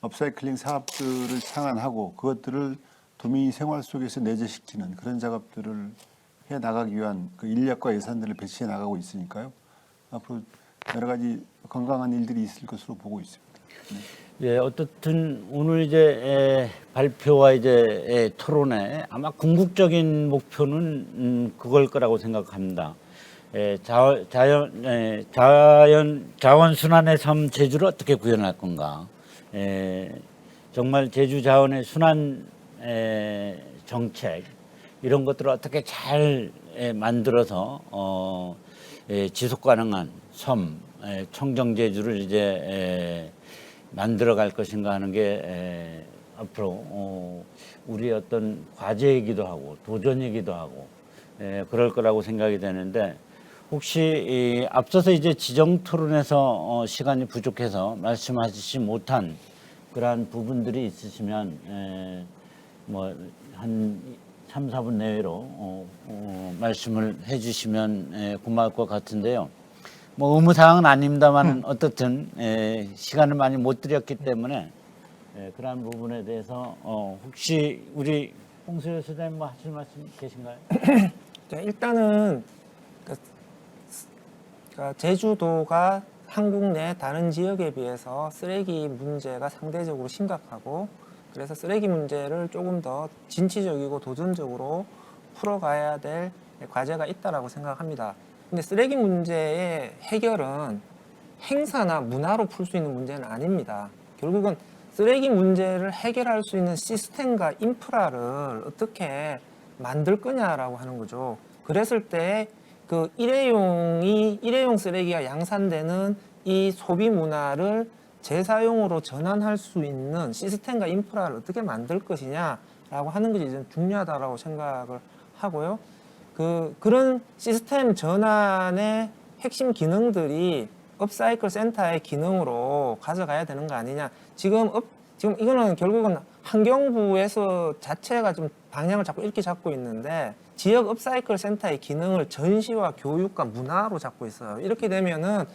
업사이클링 사업들을 창안하고 그것들을 도민이 생활 속에서 내재시키는 그런 작업들을 해 나가기 위한 그 인력과 예산들을 배치해 나가고 있으니까요. 앞으로 여러 가지 건강한 일들이 있을 것으로 보고 있습니다. 예, 어떻든 오늘 이제 발표와 이제 토론회 아마 궁극적인 목표는 그걸 거라고 생각합니다. 자원 순환의 섬 제주를 어떻게 구현할 건가? 정말 제주 자원의 순환 정책 이런 것들을 어떻게 잘 만들어서 지속 가능한 섬 청정 제주를 이제 만들어 갈 것인가 하는 게 앞으로 우리의 어떤 과제이기도 하고 도전이기도 하고 그럴 거라고 생각이 되는데 혹시 앞서서 이제 지정 토론에서 시간이 부족해서 말씀하시지 못한 그러한 부분들이 있으시면 뭐 한 3, 4분 내외로 말씀을 해주시면 고마울 것 같은데요. 뭐 의무사항은 아닙니다만 어떻든 시간을 많이 못 드렸기 때문에 그러한 부분에 대해서 혹시 우리 홍수열 소장님 뭐 하실 말씀 계신가요? 네, 일단은 제주도가 한국 내 다른 지역에 비해서 쓰레기 문제가 상대적으로 심각하고 그래서 쓰레기 문제를 조금 더 진취적이고 도전적으로 풀어가야 될 과제가 있다라고 생각합니다. 근데 쓰레기 문제의 해결은 행사나 문화로 풀 수 있는 문제는 아닙니다. 결국은 쓰레기 문제를 해결할 수 있는 시스템과 인프라를 어떻게 만들 거냐라고 하는 거죠. 그랬을 때 그 일회용 쓰레기가 양산되는 이 소비 문화를 재사용으로 전환할 수 있는 시스템과 인프라를 어떻게 만들 것이냐라고 하는 것이 좀 중요하다라고 생각을 하고요. 그런 시스템 전환의 핵심 기능들이 업사이클 센터의 기능으로 가져가야 되는 거 아니냐. 지금 이거는 결국은 환경부에서 자체가 좀 방향을 자꾸 이렇게 잡고 있는데 지역 업사이클 센터의 기능을 전시와 교육과 문화로 잡고 있어요. 이렇게 되면은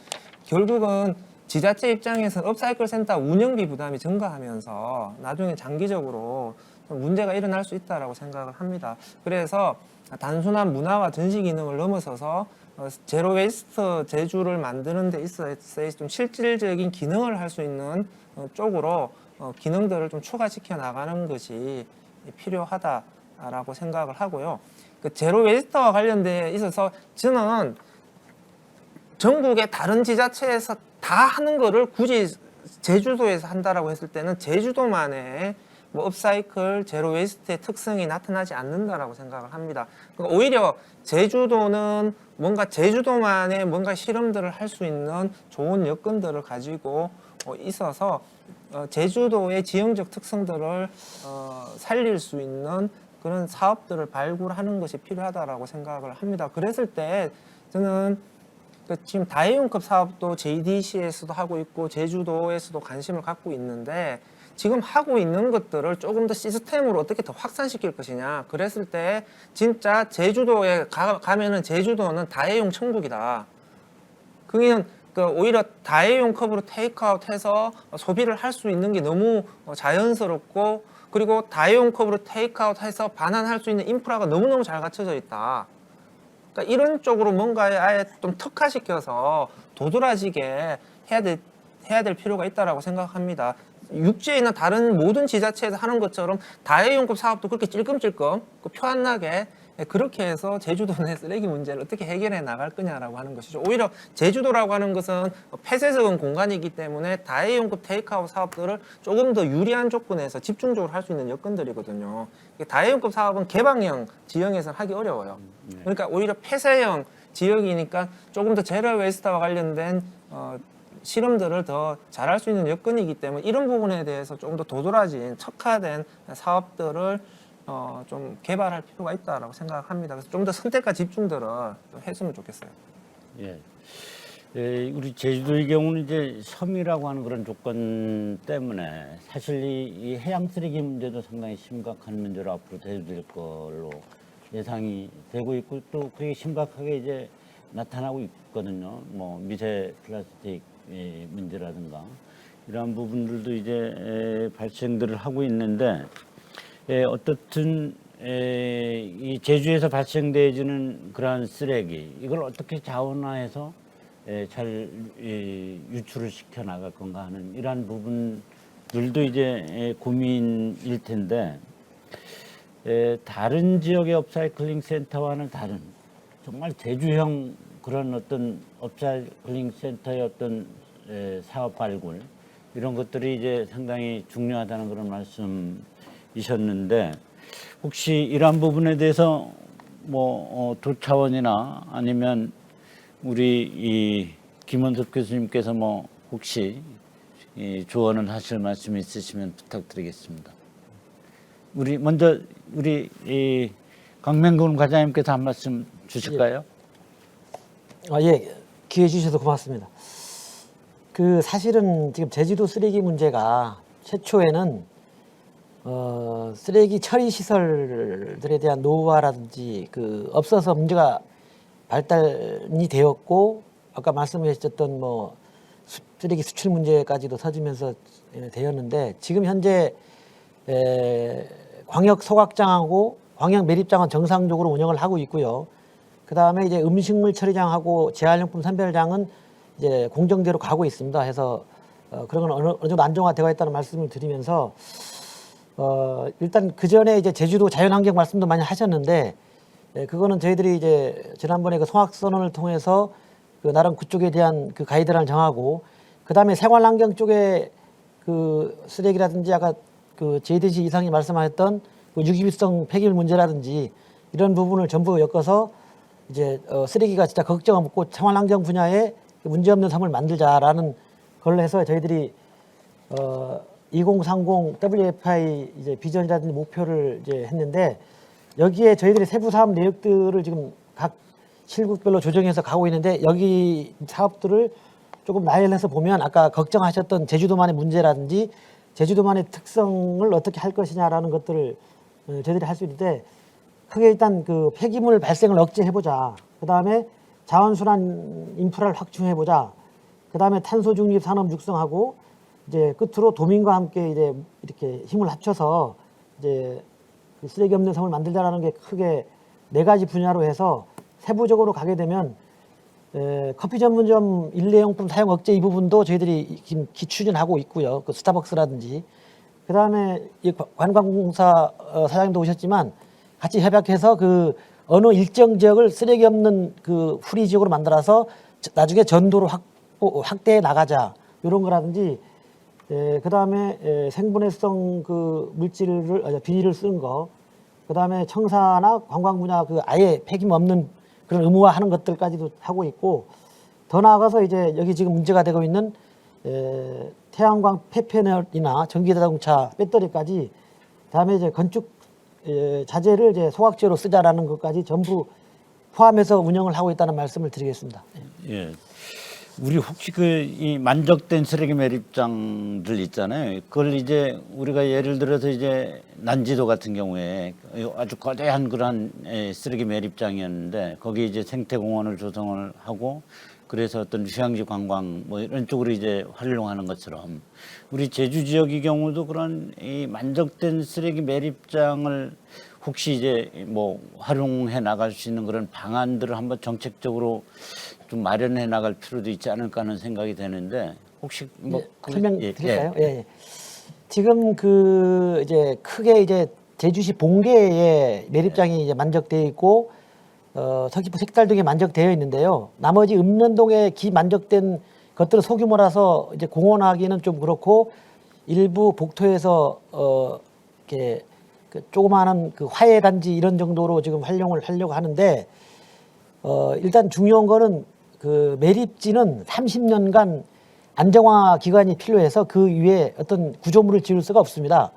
결국은 지자체 입장에서 업사이클 센터 운영비 부담이 증가하면서 나중에 장기적으로 좀 문제가 일어날 수 있다라고 생각을 합니다. 그래서 단순한 문화와 전시 기능을 넘어서서 제로 웨이스트 제주를 만드는 데 있어서 좀 실질적인 기능을 할 수 있는 쪽으로 기능들을 좀 추가시켜 나가는 것이 필요하다라고 생각을 하고요. 그 제로 웨이스트와 관련돼 있어서 저는 전국의 다른 지자체에서 다 하는 거를 굳이 제주도에서 한다라고 했을 때는 제주도만의 뭐 업사이클, 제로 웨이스트의 특성이 나타나지 않는다라고 생각을 합니다. 그러니까 오히려 제주도는 뭔가 제주도만의 뭔가 실험들을 할 수 있는 좋은 여건들을 가지고 있어서 제주도의 지형적 특성들을 살릴 수 있는 그런 사업들을 발굴하는 것이 필요하다라고 생각을 합니다. 그랬을 때 저는 지금 다회용컵 사업도 JDC에서도 하고 있고 제주도에서도 관심을 갖고 있는데 지금 하고 있는 것들을 조금 더 시스템으로 어떻게 더 확산시킬 것이냐. 그랬을 때 진짜 제주도에 가면은 제주도는 다회용 천국이다. 그게는 오히려 다회용 컵으로 테이크아웃해서 소비를 할 수 있는 게 너무 자연스럽고 그리고 다회용 컵으로 테이크아웃해서 반환할 수 있는 인프라가 너무너무 잘 갖춰져 있다. 그러니까 이런 쪽으로 뭔가 아예 좀 특화시켜서 도드라지게 해야 될 필요가 있다라고 생각합니다. 육지에 있는 다른 모든 지자체에서 하는 것처럼 다회용급 사업도 그렇게 찔끔찔끔 표 안 나게 그렇게 해서 제주도 내 쓰레기 문제를 어떻게 해결해 나갈 거냐라고 하는 것이죠. 오히려 제주도라고 하는 것은 폐쇄적인 공간이기 때문에 다회용급 테이크아웃 사업들을 조금 더 유리한 조건에서 집중적으로 할 수 있는 여건들이거든요. 다회용급 사업은 개방형 지형에서는 하기 어려워요. 그러니까 오히려 폐쇄형 지역이니까 조금 더 제로 웨이스트와 관련된 실험들을 더 잘할 수 있는 여건이기 때문에 이런 부분에 대해서 조금 더 도드라진 척화된 사업들을 좀 개발할 필요가 있다라고 생각합니다. 그래서 좀 더 선택과 집중들을 좀 했으면 좋겠어요. 예. 우리 제주도의 경우는 이제 섬이라고 하는 그런 조건 때문에 사실 이 해양 쓰레기 문제도 상당히 심각한 문제로 앞으로 대두될 걸로 예상이 되고 있고 또 그게 심각하게 이제 나타나고 있거든요. 뭐 미세 플라스틱 문제라든가 이러한 부분들도 이제 발생들을 하고 있는데 어떻든 이 제주에서 발생되어지는 그러한 쓰레기 이걸 어떻게 자원화해서 잘 유출을 시켜 나갈 건가 하는 이러한 부분 분들도 이제 고민일 텐데 다른 지역의 업사이클링 센터와는 다른 정말 제주형 그런 어떤 업사이클링 센터의 어떤 사업 발굴 이런 것들이 이제 상당히 중요하다는 그런 말씀이셨는데 혹시 이러한 부분에 대해서 뭐 도차원이나 아니면 우리 이 김원섭 교수님께서 뭐 혹시 조언을 하실 말씀 있으시면 부탁드리겠습니다. 우리 먼저 우리 이 강명근 과장님께서 한 말씀 주실까요? 예, 기회 주셔서 고맙습니다. 그 사실은 지금 제주도 쓰레기 문제가 최초에는 쓰레기 처리 시설들에 대한 노후화라든지 그 없어서 문제가 발달이 되었고 아까 말씀해 주셨던 뭐 쓰레기 수출 문제까지도 터지면서 되었는데 지금 현재 광역 소각장하고 광역 매립장은 정상적으로 운영을 하고 있고요. 그 다음에 이제 음식물 처리장하고 재활용품 선별장은 이제 공정대로 가고 있습니다. 해서 그런 건 어느 정도 안정화되어 있다는 말씀을 드리면서 일단 그 전에 이제 제주도 자연환경 말씀도 많이 하셨는데 그거는 저희들이 이제 지난번에 그 송악선언을 통해서 그 나름 그쪽에 대한 그 가이드라인을 정하고 그 다음에 생활환경 쪽에 그 쓰레기라든지 아까 그 JDC 이상이 말씀하셨던 그 유기비성 폐기물 문제라든지 이런 부분을 전부 엮어서 이제 쓰레기가 진짜 걱정 없고 생활환경 분야에 문제없는 섬을 만들자라는 걸로 해서 저희들이 2030 WFI 이제 비전이라든지 목표를 이제 했는데 여기에 저희들이 세부 사업 내역들을 지금 각 실국별로 조정해서 가고 있는데 여기 사업들을 조금 나열해서 보면 아까 걱정하셨던 제주도만의 문제라든지 제주도만의 특성을 어떻게 할 것이냐라는 것들을 저희들이 할 수 있는데 크게 일단 그 폐기물 발생을 억제해보자. 그 다음에 자원순환 인프라를 확충해보자. 그 다음에 탄소 중립 산업 육성하고 이제 끝으로 도민과 함께 이제 이렇게 힘을 합쳐서 이제 그 쓰레기 없는 섬을 만들자라는 게 크게 4가지 분야로 해서 세부적으로 가게 되면 커피 전문점 일회용품 사용 억제 이 부분도 저희들이 지금 추진하고 있고요. 그 스타벅스라든지 그 다음에 이 관광공사 사장님도 오셨지만 같이 협약해서 그 어느 일정 지역을 쓰레기 없는 그 프리 지역으로 만들어서 나중에 전도로 확대해 나가자 이런 거라든지 그 다음에 생분해성 그 물질을 비닐을 쓰는 거, 그 다음에 청사나 관광 분야 그 아예 폐기물 없는 그런 의무화하는 것들까지도 하고 있고 더 나아가서 이제 여기 지금 문제가 되고 있는 태양광 폐패널이나 전기자동차 배터리까지 다음에 이제 건축 자재를 이제 소각재로 쓰자라는 것까지 전부 포함해서 운영을 하고 있다는 말씀을 드리겠습니다. 예. 우리 혹시 그 이 만적된 쓰레기 매립장들 있잖아요. 그걸 이제 우리가 예를 들어서 이제 난지도 같은 경우에 아주 거대한 그런 쓰레기 매립장이었는데 거기 이제 생태공원을 조성을 하고 그래서 어떤 휴양지 관광 뭐 이런 쪽으로 이제 활용하는 것처럼 우리 제주 지역의 경우도 그런 이 만적된 쓰레기 매립장을 혹시 이제 뭐 활용해 나갈 수 있는 그런 방안들을 한번 정책적으로 좀 마련해 나갈 필요도 있지 않을까 하는 생각이 되는데 혹시 뭐 설명드릴까요? 예. 지금 그 이제 크게 이제 제주시 본계에 매립장이 이제 만적되어 있고 서귀포 색달동에 만적되어 있는데요. 나머지 읍면동에 만적된 것들은 소규모라서 이제 공원하기는 좀 그렇고 일부 복토에서 이렇게 그 조그마한 그 화훼 단지 이런 정도로 지금 활용을 하려고 하는데 일단 중요한 거는 그 매립지는 30년간 안정화 기간이 필요해서 그 위에 어떤 구조물을 지을 수가 없습니다.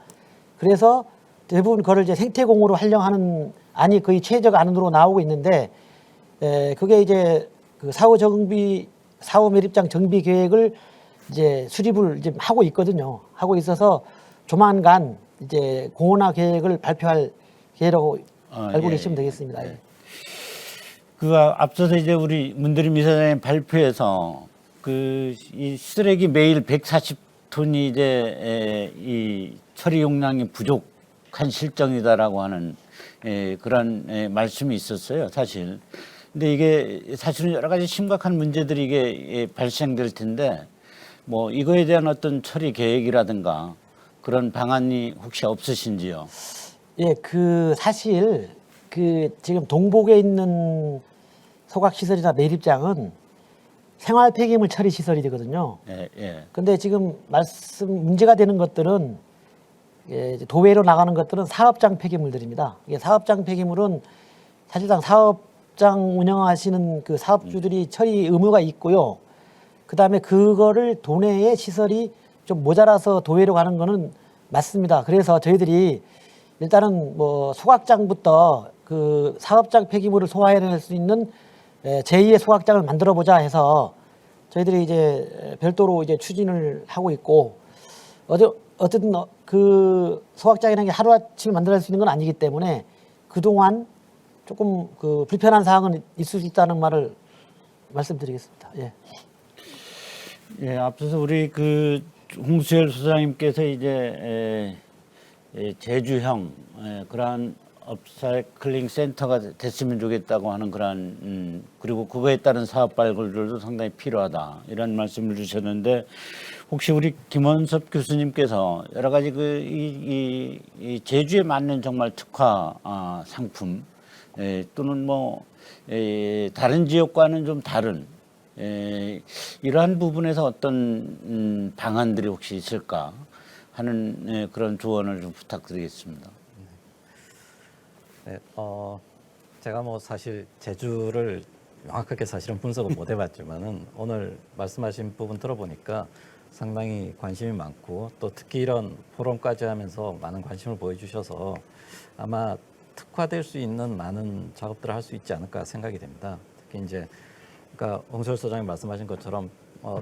그래서 대부분 그걸 이제 생태공으로 활용하는 안이 거의 최적 안으로 나오고 있는데 그게 이제 그 사후 매립장 정비 계획을 이제 수립을 이제 하고 있거든요. 하고 있어서 조만간 이제 공원화 계획을 발표할 계획이라고 알고 계시면 되겠습니다. 예. 그 앞서서 이제 우리 문드림 이사장의 발표에서 그 이 쓰레기 매일 140톤이 이제 이 처리 용량이 부족한 실정이다라고 하는 그런 말씀이 있었어요, 사실. 근데 이게 사실은 여러 가지 심각한 문제들이 이게 발생될 텐데 뭐 이거에 대한 어떤 처리 계획이라든가 그런 방안이 혹시 없으신지요? 예, 그 사실 그 지금 동복에 있는 소각 시설이나 매립장은 생활 폐기물 처리 시설이 되거든요. 예, 예. 근데 지금 문제가 되는 것들은 이제 도외로 나가는 것들은 사업장 폐기물들입니다. 이게 사업장 폐기물은 사실상 사업장 운영하시는 그 사업주들이 처리 의무가 있고요. 그 다음에 그거를 도내의 시설이 좀 모자라서 도외로 가는 거는 맞습니다. 그래서 저희들이 일단은 뭐 소각장부터 그 사업장 폐기물을 소화해낼 수 있는 제2의 소각장을 만들어 보자 해서 저희들이 이제 별도로 이제 추진을 하고 있고 어쨌든 그 소각장이라는 게 하루아침에 만들어낼 수 있는 건 아니기 때문에 그동안 조금 그 불편한 사항은 있을 수 있다는 말을 말씀드리겠습니다. 예. 예, 앞서서 우리 그 홍수열 소장님께서 이제 제주형 그러한 업사이클링 센터가 됐으면 좋겠다고 하는 그런 그리고 그거에 따른 사업 발굴들도 상당히 필요하다 이런 말씀을 주셨는데 혹시 우리 김원섭 교수님께서 여러 가지 이 제주에 맞는 정말 특화 상품 또는 뭐 다른 지역과는 좀 다른 이러한 부분에서 어떤 방안들이 혹시 있을까 하는 그런 조언을 좀 부탁드리겠습니다. 네, 제가 뭐 사실 제주를 명확하게 사실은 분석을 못 해봤지만은 오늘 말씀하신 부분 들어보니까 상당히 관심이 많고 또 특히 이런 포럼까지 하면서 많은 관심을 보여주셔서 아마 특화될 수 있는 많은 작업들을 할 수 있지 않을까 생각이 됩니다. 특히 이제 그러니까 홍철 소장님 말씀하신 것처럼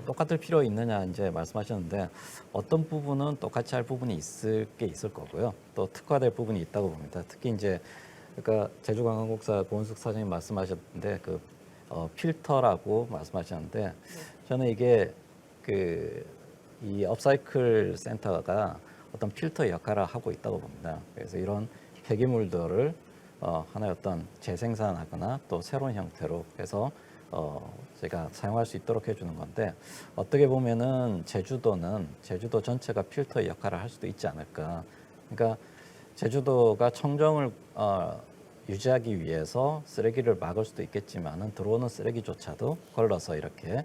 똑같을 필요 있느냐 이제 말씀하셨는데 어떤 부분은 똑같이 할 부분이 있을 거고요. 또 특화될 부분이 있다고 봅니다. 특히 이제 그러니까 제주관광공사 고은숙 사장님 말씀하셨는데 그 필터라고 말씀하셨는데 저는 이게 이 업사이클 센터가 어떤 필터 역할을 하고 있다고 봅니다. 그래서 이런 폐기물들을 하나의 어떤 재생산하거나 또 새로운 형태로 해서 제가 사용할 수 있도록 해주는 건데 어떻게 보면은 제주도 전체가 필터 역할을 할 수도 있지 않을까. 그러니까 제주도가 청정을 유지하기 위해서 쓰레기를 막을 수도 있겠지만은 들어오는 쓰레기조차도 걸러서 이렇게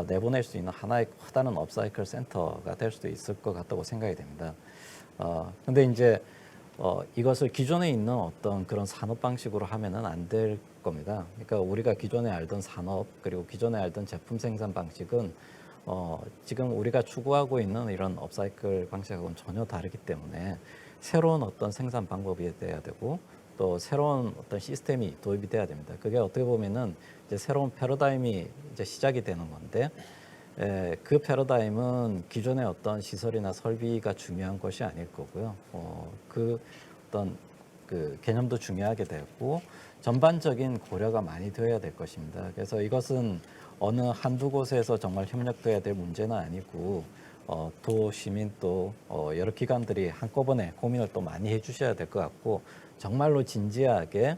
내보낼 수 있는 하나의 커다란 업사이클 센터가 될 수도 있을 것 같다고 생각이 됩니다. 근데 이제 이것을 기존에 있는 어떤 그런 산업 방식으로 하면은 안 될 겁니다. 그러니까 우리가 기존에 알던 산업 그리고 기존에 알던 제품 생산 방식은 지금 우리가 추구하고 있는 이런 업사이클 방식하고는 전혀 다르기 때문에 새로운 어떤 생산 방법이 돼야 되고 또 새로운 어떤 시스템이 도입이 돼야 됩니다. 그게 어떻게 보면은 이제 새로운 패러다임이 이제 시작이 되는 건데 그 패러다임은 기존의 어떤 시설이나 설비가 중요한 것이 아닐 거고요. 그 어떤 그 개념도 중요하게 되고 전반적인 고려가 많이 되어야 될 것입니다. 그래서 이것은 어느 한두 곳에서 정말 협력돼야 될 문제는 아니고 도 시민 또 여러 기관들이 한꺼번에 고민을 또 많이 해주셔야 될 것 같고 정말로 진지하게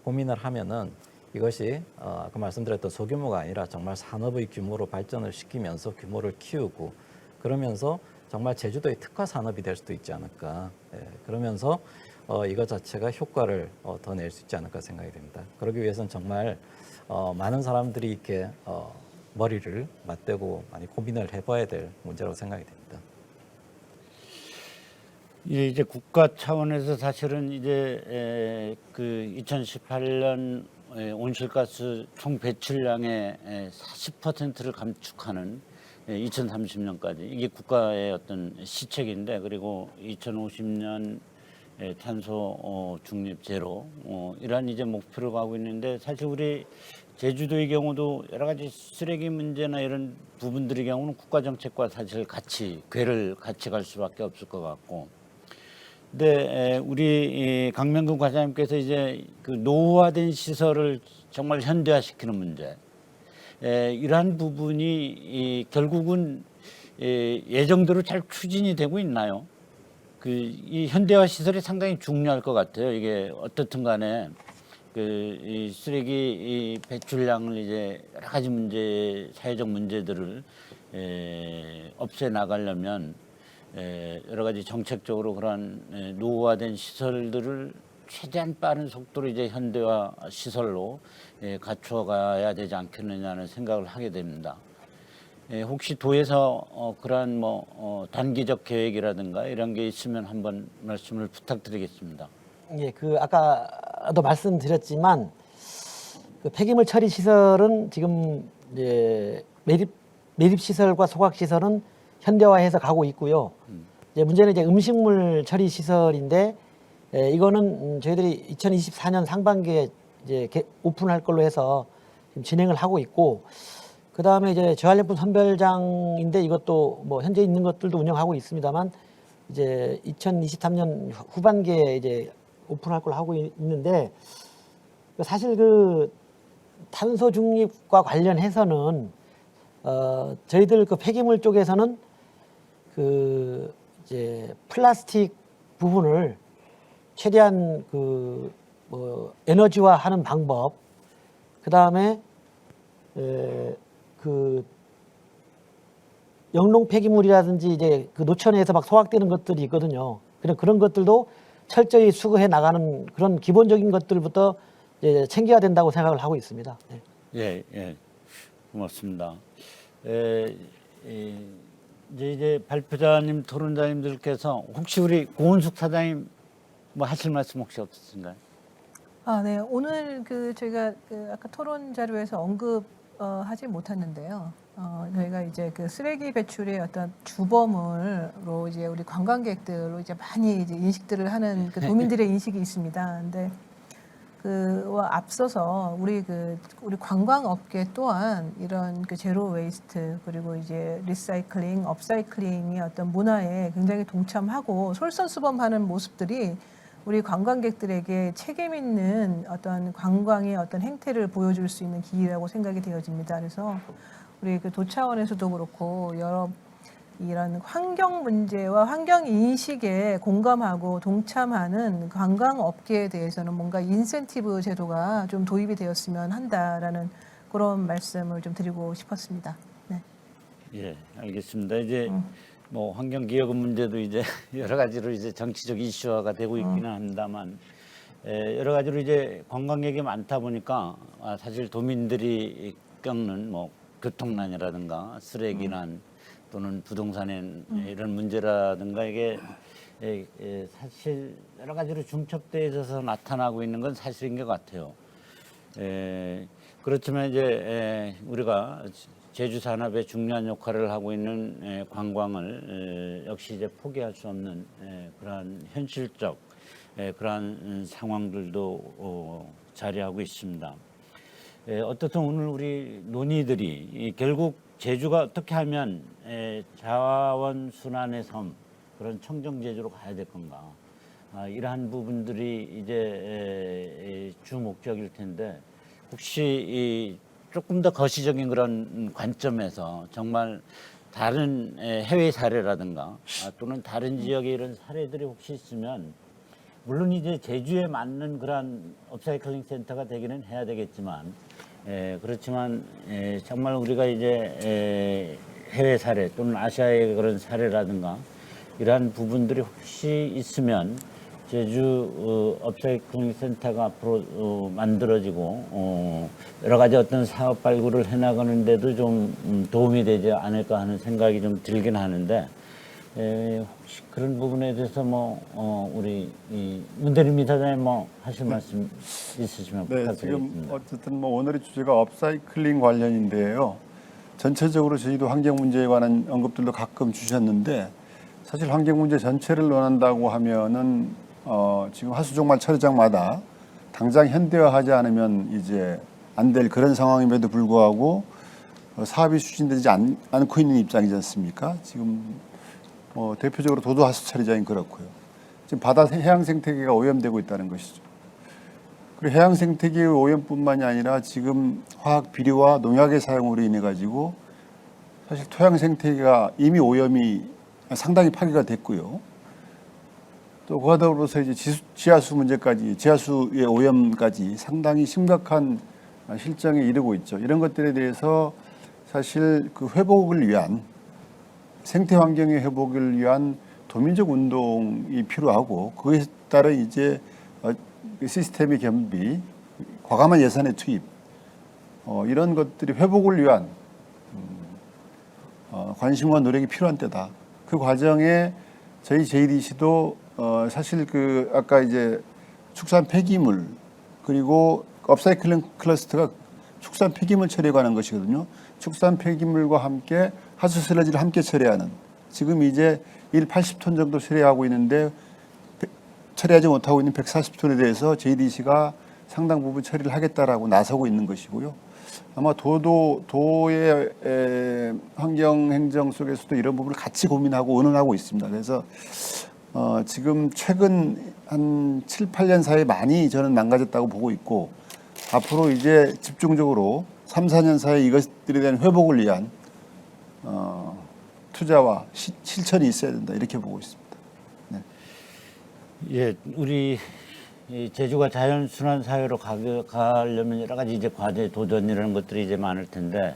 고민을 하면은 이것이 아까 말씀드렸던 소규모가 아니라 정말 산업의 규모로 발전을 시키면서 규모를 키우고 그러면서 정말 제주도의 특화 산업이 될 수도 있지 않을까. 그러면서 이것 자체가 효과를 더 낼 수 있지 않을까 생각이 됩니다. 그러기 위해서는 정말 많은 사람들이 이렇게 머리를 맞대고 많이 고민을 해봐야 될 문제라고 생각이 됩니다. 이제 국가 차원에서 사실은 이제 그 2018년 온실가스 총 배출량의 40%를 감축하는 2030년까지 이게 국가의 어떤 시책인데 그리고 2050년 탄소 중립 제로 이러한 이제 목표를 가고 있는데 사실 우리 제주도의 경우도 여러 가지 쓰레기 문제나 이런 부분들의 경우는 국가 정책과 사실 같이 궤를 같이 갈 수밖에 없을 것 같고. 근데 우리 강명근 과장님께서 이제 그 노후화된 시설을 정말 현대화시키는 문제, 이러한 부분이 결국은 예정대로 잘 추진이 되고 있나요? 이 현대화 시설이 상당히 중요할 것 같아요. 이게 어떻든 간에 이 쓰레기 이 배출량을 이제 여러 가지 문제, 사회적 문제들을 없애 나가려면 여러 가지 정책적으로 그러한 노후화된 시설들을 최대한 빠른 속도로 이제 현대화 시설로 갖추어가야 되지 않겠느냐는 생각을 하게 됩니다. 혹시 도에서 그러한 단기적 계획이라든가 이런 게 있으면 한번 말씀을 부탁드리겠습니다. 예, 그 아까도 말씀드렸지만 그 폐기물 처리 시설은 지금 이제 매립 시설과 소각 시설은 현대화해서 가고 있고요. 이제 문제는 이제 음식물 처리 시설인데 이거는 저희들이 2024년 상반기에 이제 오픈할 걸로 해서 지금 진행을 하고 있고, 그 다음에 이제 재활용품 선별장인데 이것도 뭐 현재 있는 것들도 운영하고 있습니다만 이제 2023년 후반기에 이제 오픈할 걸로 하고 있는데, 사실 그 탄소 중립과 관련해서는 저희들 그 폐기물 쪽에서는 그 이제 플라스틱 부분을 최대한 그 에너지화하는 방법, 그 다음에 그 영농 폐기물이라든지 이제 그 노천에서 막 소각되는 것들이 있거든요. 그런 것들도 철저히 수거해 나가는 그런 기본적인 것들부터 이제 챙겨야 된다고 생각을 하고 있습니다. 네. 예, 고맙습니다. 이제 발표자님, 토론자님들께서 혹시 우리 고은숙 사장님 뭐 하실 말씀 혹시 없으신가요? 네. 오늘 그 저희가 그 아까 토론 자료에서 하지 못했는데요. 저희가 이제 그 쓰레기 배출의 어떤 주범으로 이제 우리 관광객들로 이제 많이 이제 인식들을 하는 그 도민들의 인식이 있습니다. 근데 그와 앞서서 우리 관광업계 또한 이런 그 제로 웨이스트, 그리고 이제 리사이클링, 업사이클링의 어떤 문화에 굉장히 동참하고 솔선수범하는 모습들이 우리 관광객들에게 책임 있는 어떤 관광의 어떤 행태를 보여줄 수 있는 기회라고 생각이 되어집니다. 그래서 우리 그 도 차원에서도 그렇고 여러 이런 환경 문제와 환경 인식에 공감하고 동참하는 관광업계에 대해서는 뭔가 인센티브 제도가 좀 도입이 되었으면 한다라는 그런 말씀을 좀 드리고 싶었습니다. 네. 예, 알겠습니다. 이제 뭐 환경기여금 문제도 이제 여러 가지로 이제 정치적 이슈화가 되고 있기는 합니다만, 여러 가지로 이제 관광객이 많다 보니까 사실 도민들이 겪는 뭐 교통난이라든가 쓰레기난 또는 부동산의 이런 문제라든가 이게 사실 여러 가지로 중첩되어서 나타나고 있는 건 사실인 것 같아요. 그렇지만 이제 우리가 제주 산업의 중요한 역할을 하고 있는 관광을 역시 이제 포기할 수 없는 그러한 현실적 그러한 상황들도 자리하고 있습니다. 어떻든 오늘 우리 논의들이 결국 제주가 어떻게 하면 자원 순환의 섬, 그런 청정 제주로 가야 될 건가, 이러한 부분들이 이제 주 목적일 텐데, 혹시 조금 더 거시적인 그런 관점에서 정말 다른 해외 사례라든가 또는 다른 지역의 이런 사례들이 혹시 있으면, 물론 이제 제주에 맞는 그런 업사이클링 센터가 되기는 해야 되겠지만, 그렇지만 정말 우리가 이제 해외 사례 또는 아시아의 그런 사례라든가 이러한 부분들이 혹시 있으면 제주 업사이클링 센터가 앞으로 만들어지고 여러 가지 어떤 사업 발굴을 해나가는 데도 좀 도움이 되지 않을까 하는 생각이 좀 들긴 하는데, 혹시 그런 부분에 대해서 우리 문대림 이사장님 하실 말씀 있으시면 네, 부탁드리겠습니다. 지금 어쨌든 오늘의 주제가 업사이클링 관련인데요. 전체적으로 저희도 환경 문제에 관한 언급들도 가끔 주셨는데, 사실 환경 문제 전체를 논한다고 하면은 지금 하수종말 처리장마다 당장 현대화하지 않으면 이제 안 될 그런 상황임에도 불구하고 사업이 추진되지 않고 있는 입장이지 않습니까? 지금 대표적으로 도도 하수 처리장이 그렇고요. 지금 바다 해양 생태계가 오염되고 있다는 것이죠. 그리고 해양 생태계의 오염뿐만이 아니라 지금 화학 비료와 농약의 사용으로 인해 가지고 사실 토양 생태계가 이미 오염이 상당히 파괴가 됐고요. 또 그와 더불어서 이제 지하수 문제까지, 지하수의 오염까지 상당히 심각한 실정에 이르고 있죠. 이런 것들에 대해서 사실 그 회복을 위한, 생태 환경의 회복을 위한 도민적 운동이 필요하고, 그에 따른 이제 시스템의 겸비, 과감한 예산의 투입, 이런 것들이 회복을 위한 관심과 노력이 필요한 때다. 그 과정에 저희 JDC도 사실 그 아까 이제 축산 폐기물, 그리고 업사이클링 클러스터가 축산 폐기물 처리에 관한 것이거든요. 축산 폐기물과 함께 하수 슬러지를 함께 처리하는, 지금 이제 80톤 정도 처리하고 있는데 처리하지 못하고 있는 140톤에 대해서 JDC가 상당 부분 처리를 하겠다라고 나서고 있는 것이고요. 아마 도의 환경 행정 속에서도 이런 부분을 같이 고민하고 의논하고 있습니다. 그래서 지금 최근 한 7, 8년 사이에 많이 저는 망가졌다고 보고 있고, 앞으로 이제 집중적으로 3, 4년 사이에 이것들에 대한 회복을 위한 투자와 실천이 있어야 된다, 이렇게 보고 있습니다. 네. 예, 우리 이 제주가 자연순환 사회로 가려면 여러 가지 이제 과제, 도전이라는 것들이 이제 많을 텐데,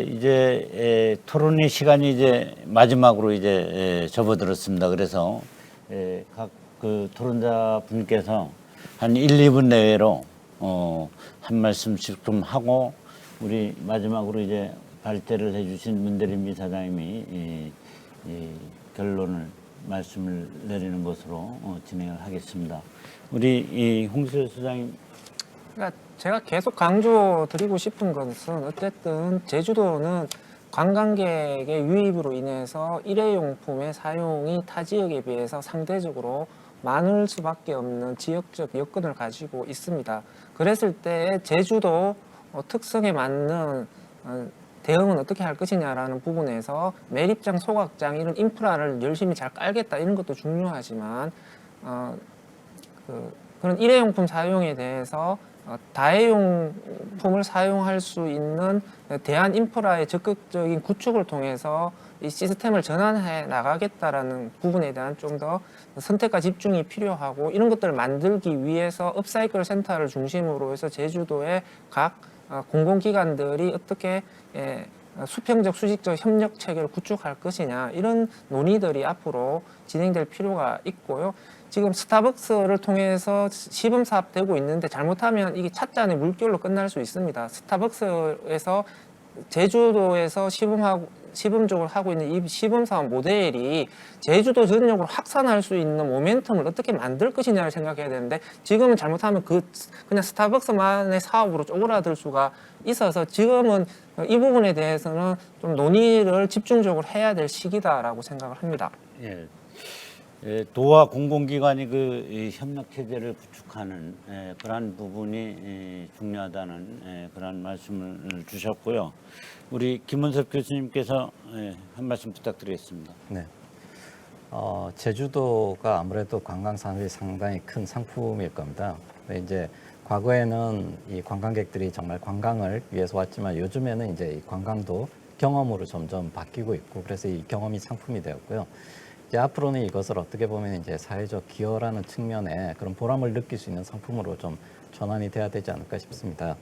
이제 토론의 시간이 이제 마지막으로 이제 접어들었습니다. 그래서 각 그 토론자 분께서 한 1, 2분 내외로 한 말씀씩 좀 하고, 우리 마지막으로 이제 발제를 해주신 문대림 이사장님이 이 결론을 말씀을 내리는 것으로 진행을 하겠습니다. 우리 이 홍수열 소장님. 그러니까 제가 계속 강조드리고 싶은 것은, 어쨌든 제주도는 관광객의 유입으로 인해서 일회용품의 사용이 타 지역에 비해서 상대적으로 많을 수밖에 없는 지역적 여건을 가지고 있습니다. 그랬을 때 제주도 특성에 맞는 대응은 어떻게 할 것이냐라는 부분에서 매립장, 소각장 이런 인프라를 열심히 잘 깔겠다, 이런 것도 중요하지만 그런 일회용품 사용에 대해서 다회용품을 사용할 수 있는 대한 인프라의 적극적인 구축을 통해서 이 시스템을 전환해 나가겠다라는 부분에 대한 좀 더 선택과 집중이 필요하고, 이런 것들을 만들기 위해서 업사이클 센터를 중심으로 해서 제주도의 각 공공기관들이 어떻게 수평적, 수직적 협력 체계를 구축할 것이냐, 이런 논의들이 앞으로 진행될 필요가 있고요. 지금 스타벅스를 통해서 시범 사업되고 있는데, 잘못하면 이게 찻잔의 물결로 끝날 수 있습니다. 스타벅스에서 제주도에서 시범적으로 하고 있는 이 시범 사업 모델이 제주도 전역으로 확산할 수 있는 모멘텀을 어떻게 만들 것이냐를 생각해야 되는데, 지금은 잘못하면 그냥 스타벅스만의 사업으로 쪼그라들 수가 있어서, 지금은 이 부분에 대해서는 좀 논의를 집중적으로 해야 될 시기다라고 생각을 합니다. 예. 도와 공공기관이 이 협력 체제를 구축하는 그러한 부분이 중요하다는 그런 말씀을 주셨고요. 우리 김은섭 교수님께서 한 말씀 부탁드리겠습니다. 네. 제주도가 아무래도 관광 산업이 상당히 큰 상품일 겁니다. 이제 과거에는 이 관광객들이 정말 관광을 위해서 왔지만, 요즘에는 이제 이 관광도 경험으로 점점 바뀌고 있고, 그래서 이 경험이 상품이 되었고요. 이제 앞으로는 이것을 어떻게 보면 이제 사회적 기여라는 측면에 그런 보람을 느낄 수 있는 상품으로 좀 전환이 돼야 되지 않을까 싶습니다.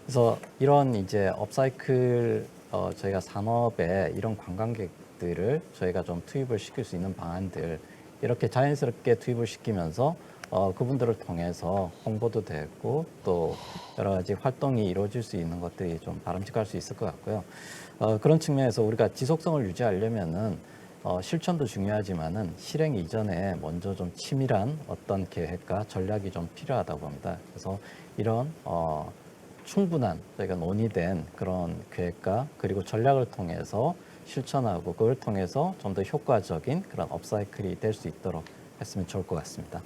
그래서 이런 이제 업사이클 저희가 산업에 이런 관광객들을 저희가 좀 투입을 시킬 수 있는 방안들, 이렇게 자연스럽게 투입을 시키면서 그분들을 통해서 홍보도 되고, 또 여러 가지 활동이 이루어질 수 있는 것들이 좀 바람직할 수 있을 것 같고요. 그런 측면에서 우리가 지속성을 유지하려면은 실천도 중요하지만은 실행 이전에 먼저 좀 치밀한 어떤 계획과 전략이 좀 필요하다고 봅니다. 그래서 이런 충분한 저희가 논의된 그런 계획과 그리고 전략을 통해서 실천하고, 그걸 통해서 좀 더 효과적인 그런 업사이클이 될 수 있도록 했으면 좋을 것 같습니다.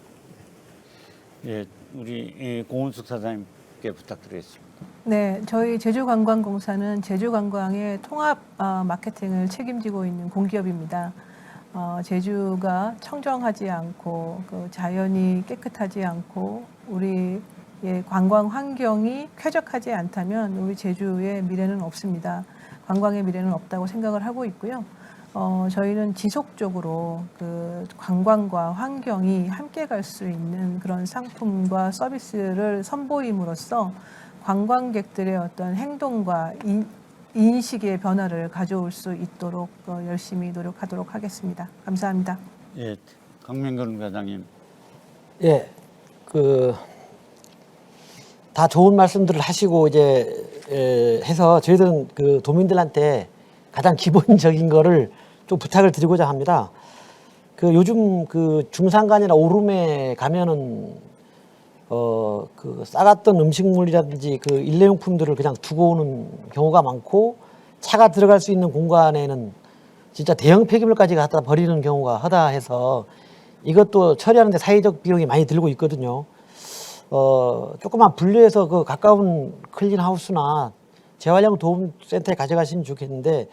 예, 우리 고은숙 사장님께 부탁드리겠습니다. 네, 저희 제주관광공사는 제주관광의 통합 마케팅을 책임지고 있는 공기업입니다. 제주가 청정하지 않고 자연이 깨끗하지 않고 우리의 관광 환경이 쾌적하지 않다면 우리 제주의 미래는 없습니다. 관광의 미래는 없다고 생각을 하고 있고요. 저희는 지속적으로 그 관광과 환경이 함께 갈 수 있는 그런 상품과 서비스를 선보임으로써 관광객들의 어떤 행동과 인식의 변화를 가져올 수 있도록 열심히 노력하도록 하겠습니다. 감사합니다. 예, 강명근 과장님. 예, 다 좋은 말씀들을 하시고 이제 해서 저희들은 그 도민들한테 가장 기본적인 거를 좀 부탁을 드리고자 합니다. 그 요즘 그 중산간이나 오름에 가면은 그 싸갔던 음식물이라든지 그 일회용품들을 그냥 두고 오는 경우가 많고, 차가 들어갈 수 있는 공간에는 진짜 대형 폐기물까지 갖다 버리는 경우가 허다해서 이것도 처리하는데 사회적 비용이 많이 들고 있거든요. 조금만 분류해서 그 가까운 클린하우스나 재활용 도움센터에 가져가시면 좋겠는데,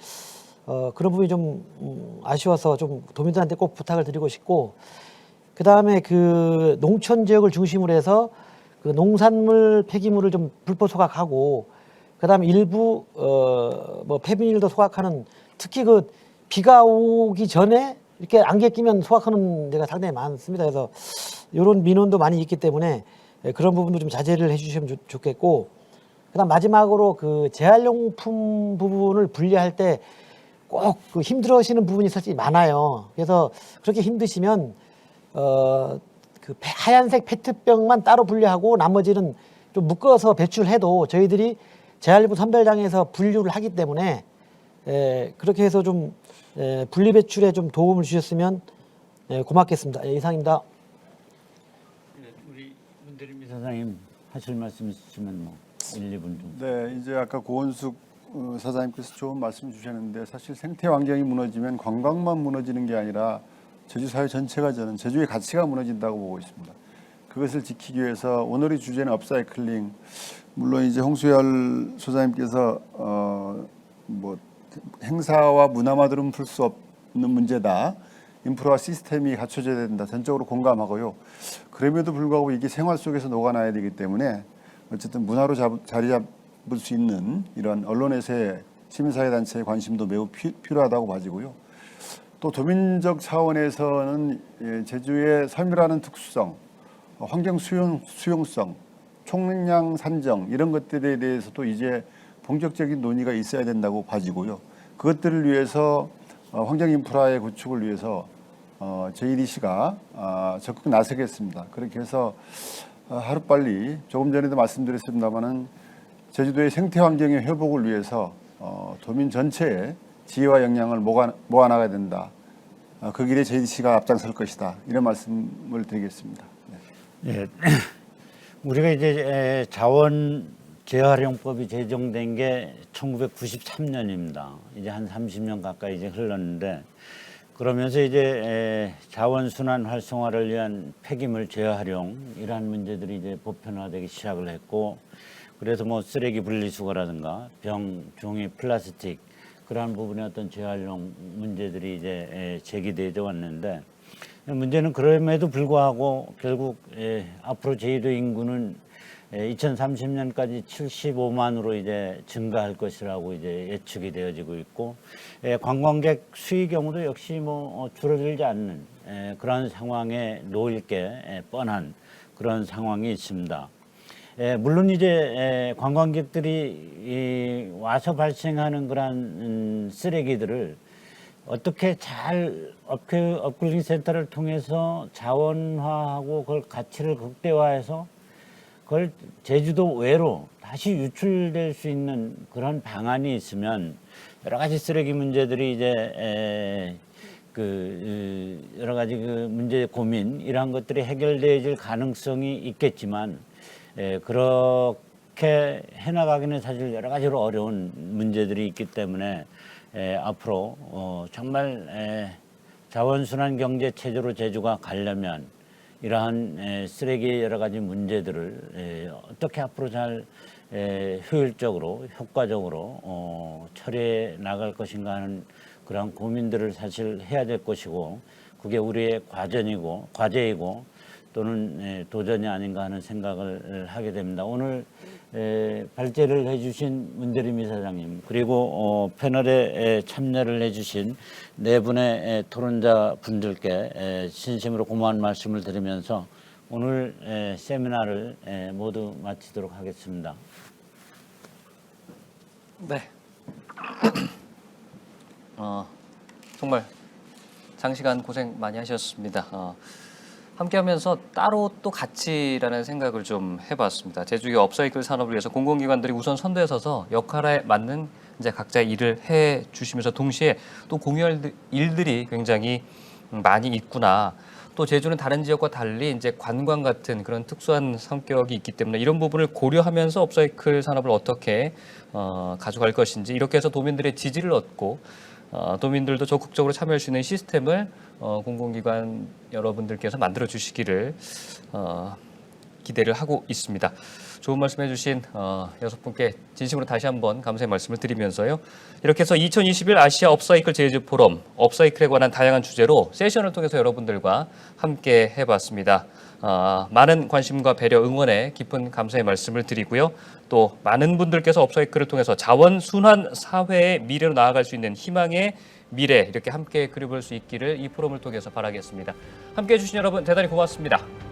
그런 부분이 좀 아쉬워서 좀 도민들한테 꼭 부탁을 드리고 싶고, 그 다음에 그 농촌 지역을 중심으로 해서 그 농산물 폐기물을 좀 불법 소각하고, 그 다음에 일부 뭐 폐비닐도 소각하는, 특히 그 비가 오기 전에 이렇게 안개 끼면 소각하는 데가 상당히 많습니다. 그래서 이런 민원도 많이 있기 때문에 그런 부분도 좀 자제를 해주시면 좋겠고, 그다음 마지막으로 그 재활용품 부분을 분리할 때 꼭 그 힘들어하시는 부분이 사실 많아요. 그래서 그렇게 힘드시면 그 하얀색 페트병만 따로 분리하고 나머지는 좀 묶어서 배출해도 저희들이 재활용품 선별장에서 분류를 하기 때문에 그렇게 해서 좀 분리 배출에 좀 도움을 주셨으면 고맙겠습니다. 이상입니다. 우리 문대림 이사장님 하실 말씀 있으시면 뭐 1, 2분 좀. 네, 이제 아까 고원숙 사장님께서 좋은 말씀 주셨는데, 사실 생태 환경이 무너지면 관광만 무너지는 게 아니라 제주 사회 전체가, 저는 제주의 가치가 무너진다고 보고 있습니다. 그것을 지키기 위해서 오늘의 주제는 업사이클링. 물론 이제 홍수열 소장님께서 뭐 행사와 문화마들은 풀 수 없는 문제다. 인프라와 시스템이 갖춰져야 된다. 전적으로 공감하고요. 그럼에도 불구하고 이게 생활 속에서 녹아나야 되기 때문에 어쨌든 문화로 자리 잡을 수 있는 이런 언론에서의 시민사회단체의 관심도 매우 필요하다고 봐지고요. 또 도민적 차원에서는 제주의 섬이라는 특수성, 환경 수용성, 총량 산정 이런 것들에 대해서도 이제 본격적인 논의가 있어야 된다고 봐지고요. 그것들을 위해서 환경 인프라의 구축을 위해서 JDC가 적극 나서겠습니다. 그렇게 해서 하루빨리, 조금 전에도 말씀드렸습니다마는 제주도의 생태 환경의 회복을 위해서 도민 전체의 지혜와 역량을 모아나가야 된다. 그 길에 JDC가 앞장설 것이다. 이런 말씀을 드리겠습니다. 네. 예, 우리가 이제 자원 재활용법이 제정된 게 1993년입니다. 이제 한 30년 가까이 이제 흘렀는데, 그러면서 이제 자원순환 활성화를 위한 폐기물 재활용 이러한 문제들이 이제 보편화되기 시작을 했고, 그래서 뭐 쓰레기 분리수거라든가 병, 종이, 플라스틱 그러한 부분의 어떤 재활용 문제들이 이제 제기되어 왔는데, 문제는 그럼에도 불구하고 결국 앞으로 제주도 인구는 2030년까지 75만으로 이제 증가할 것이라고 이제 예측이 되어지고 있고, 관광객 수의 경우도 역시 뭐 줄어들지 않는 그런 상황에 놓일 게 뻔한 그런 상황이 있습니다. 물론 이제 관광객들이 와서 발생하는 그런 쓰레기들을 어떻게 잘 업글링 센터를 통해서 자원화하고 그걸 가치를 극대화해서 그걸 제주도 외로 다시 유출될 수 있는 그런 방안이 있으면 여러 가지 쓰레기 문제들이 이제 여러 가지 그 문제 고민 이러한 것들이 해결되어질 가능성이 있겠지만, 그렇게 해나가기는 사실 여러 가지로 어려운 문제들이 있기 때문에 앞으로 정말 자원순환 경제 체제로 제주가 가려면 이러한 쓰레기의 여러 가지 문제들을 어떻게 앞으로 잘 효율적으로 효과적으로 처리해 나갈 것인가 하는 그런 고민들을 사실 해야 될 것이고, 그게 우리의 과제이고 또는 도전이 아닌가 하는 생각을 하게 됩니다. 오늘 발제를 해주신 문대림 이사장님 그리고 패널에 참여를 해주신 네 분의 토론자 분들께 진심으로 고마운 말씀을 드리면서 오늘 세미나를 모두 마치도록 하겠습니다. 네. 정말 장시간 고생 많이 하셨습니다. 함께하면서 따로 또 같이라는 생각을 좀 해봤습니다. 제주의 업사이클 산업을 위해서 공공기관들이 우선 선두에 서서 역할에 맞는 이제 각자 일을 해 주시면서 동시에 또 공유할 일들이 굉장히 많이 있구나. 또 제주는 다른 지역과 달리 이제 관광 같은 그런 특수한 성격이 있기 때문에 이런 부분을 고려하면서 업사이클 산업을 어떻게 가져갈 것인지 이렇게 해서 도민들의 지지를 얻고 도민들도 적극적으로 참여할 수 있는 시스템을 공공기관 여러분들께서 만들어 주시기를 기대를 하고 있습니다. 좋은 말씀해 주신 6분께 진심으로 다시 한번 감사의 말씀을 드리면서요. 이렇게 해서 2021 아시아 업사이클 제주 포럼 업사이클에 관한 다양한 주제로 세션을 통해서 여러분들과 함께 해봤습니다. 많은 관심과 배려, 응원에 깊은 감사의 말씀을 드리고요. 또 많은 분들께서 업사이클을 통해서 자원 순환 사회의 미래로 나아갈 수 있는 희망의 미래 이렇게 함께 그려볼 수 있기를 이 포럼을 통해서 바라겠습니다. 함께해 주신 여러분 대단히 고맙습니다.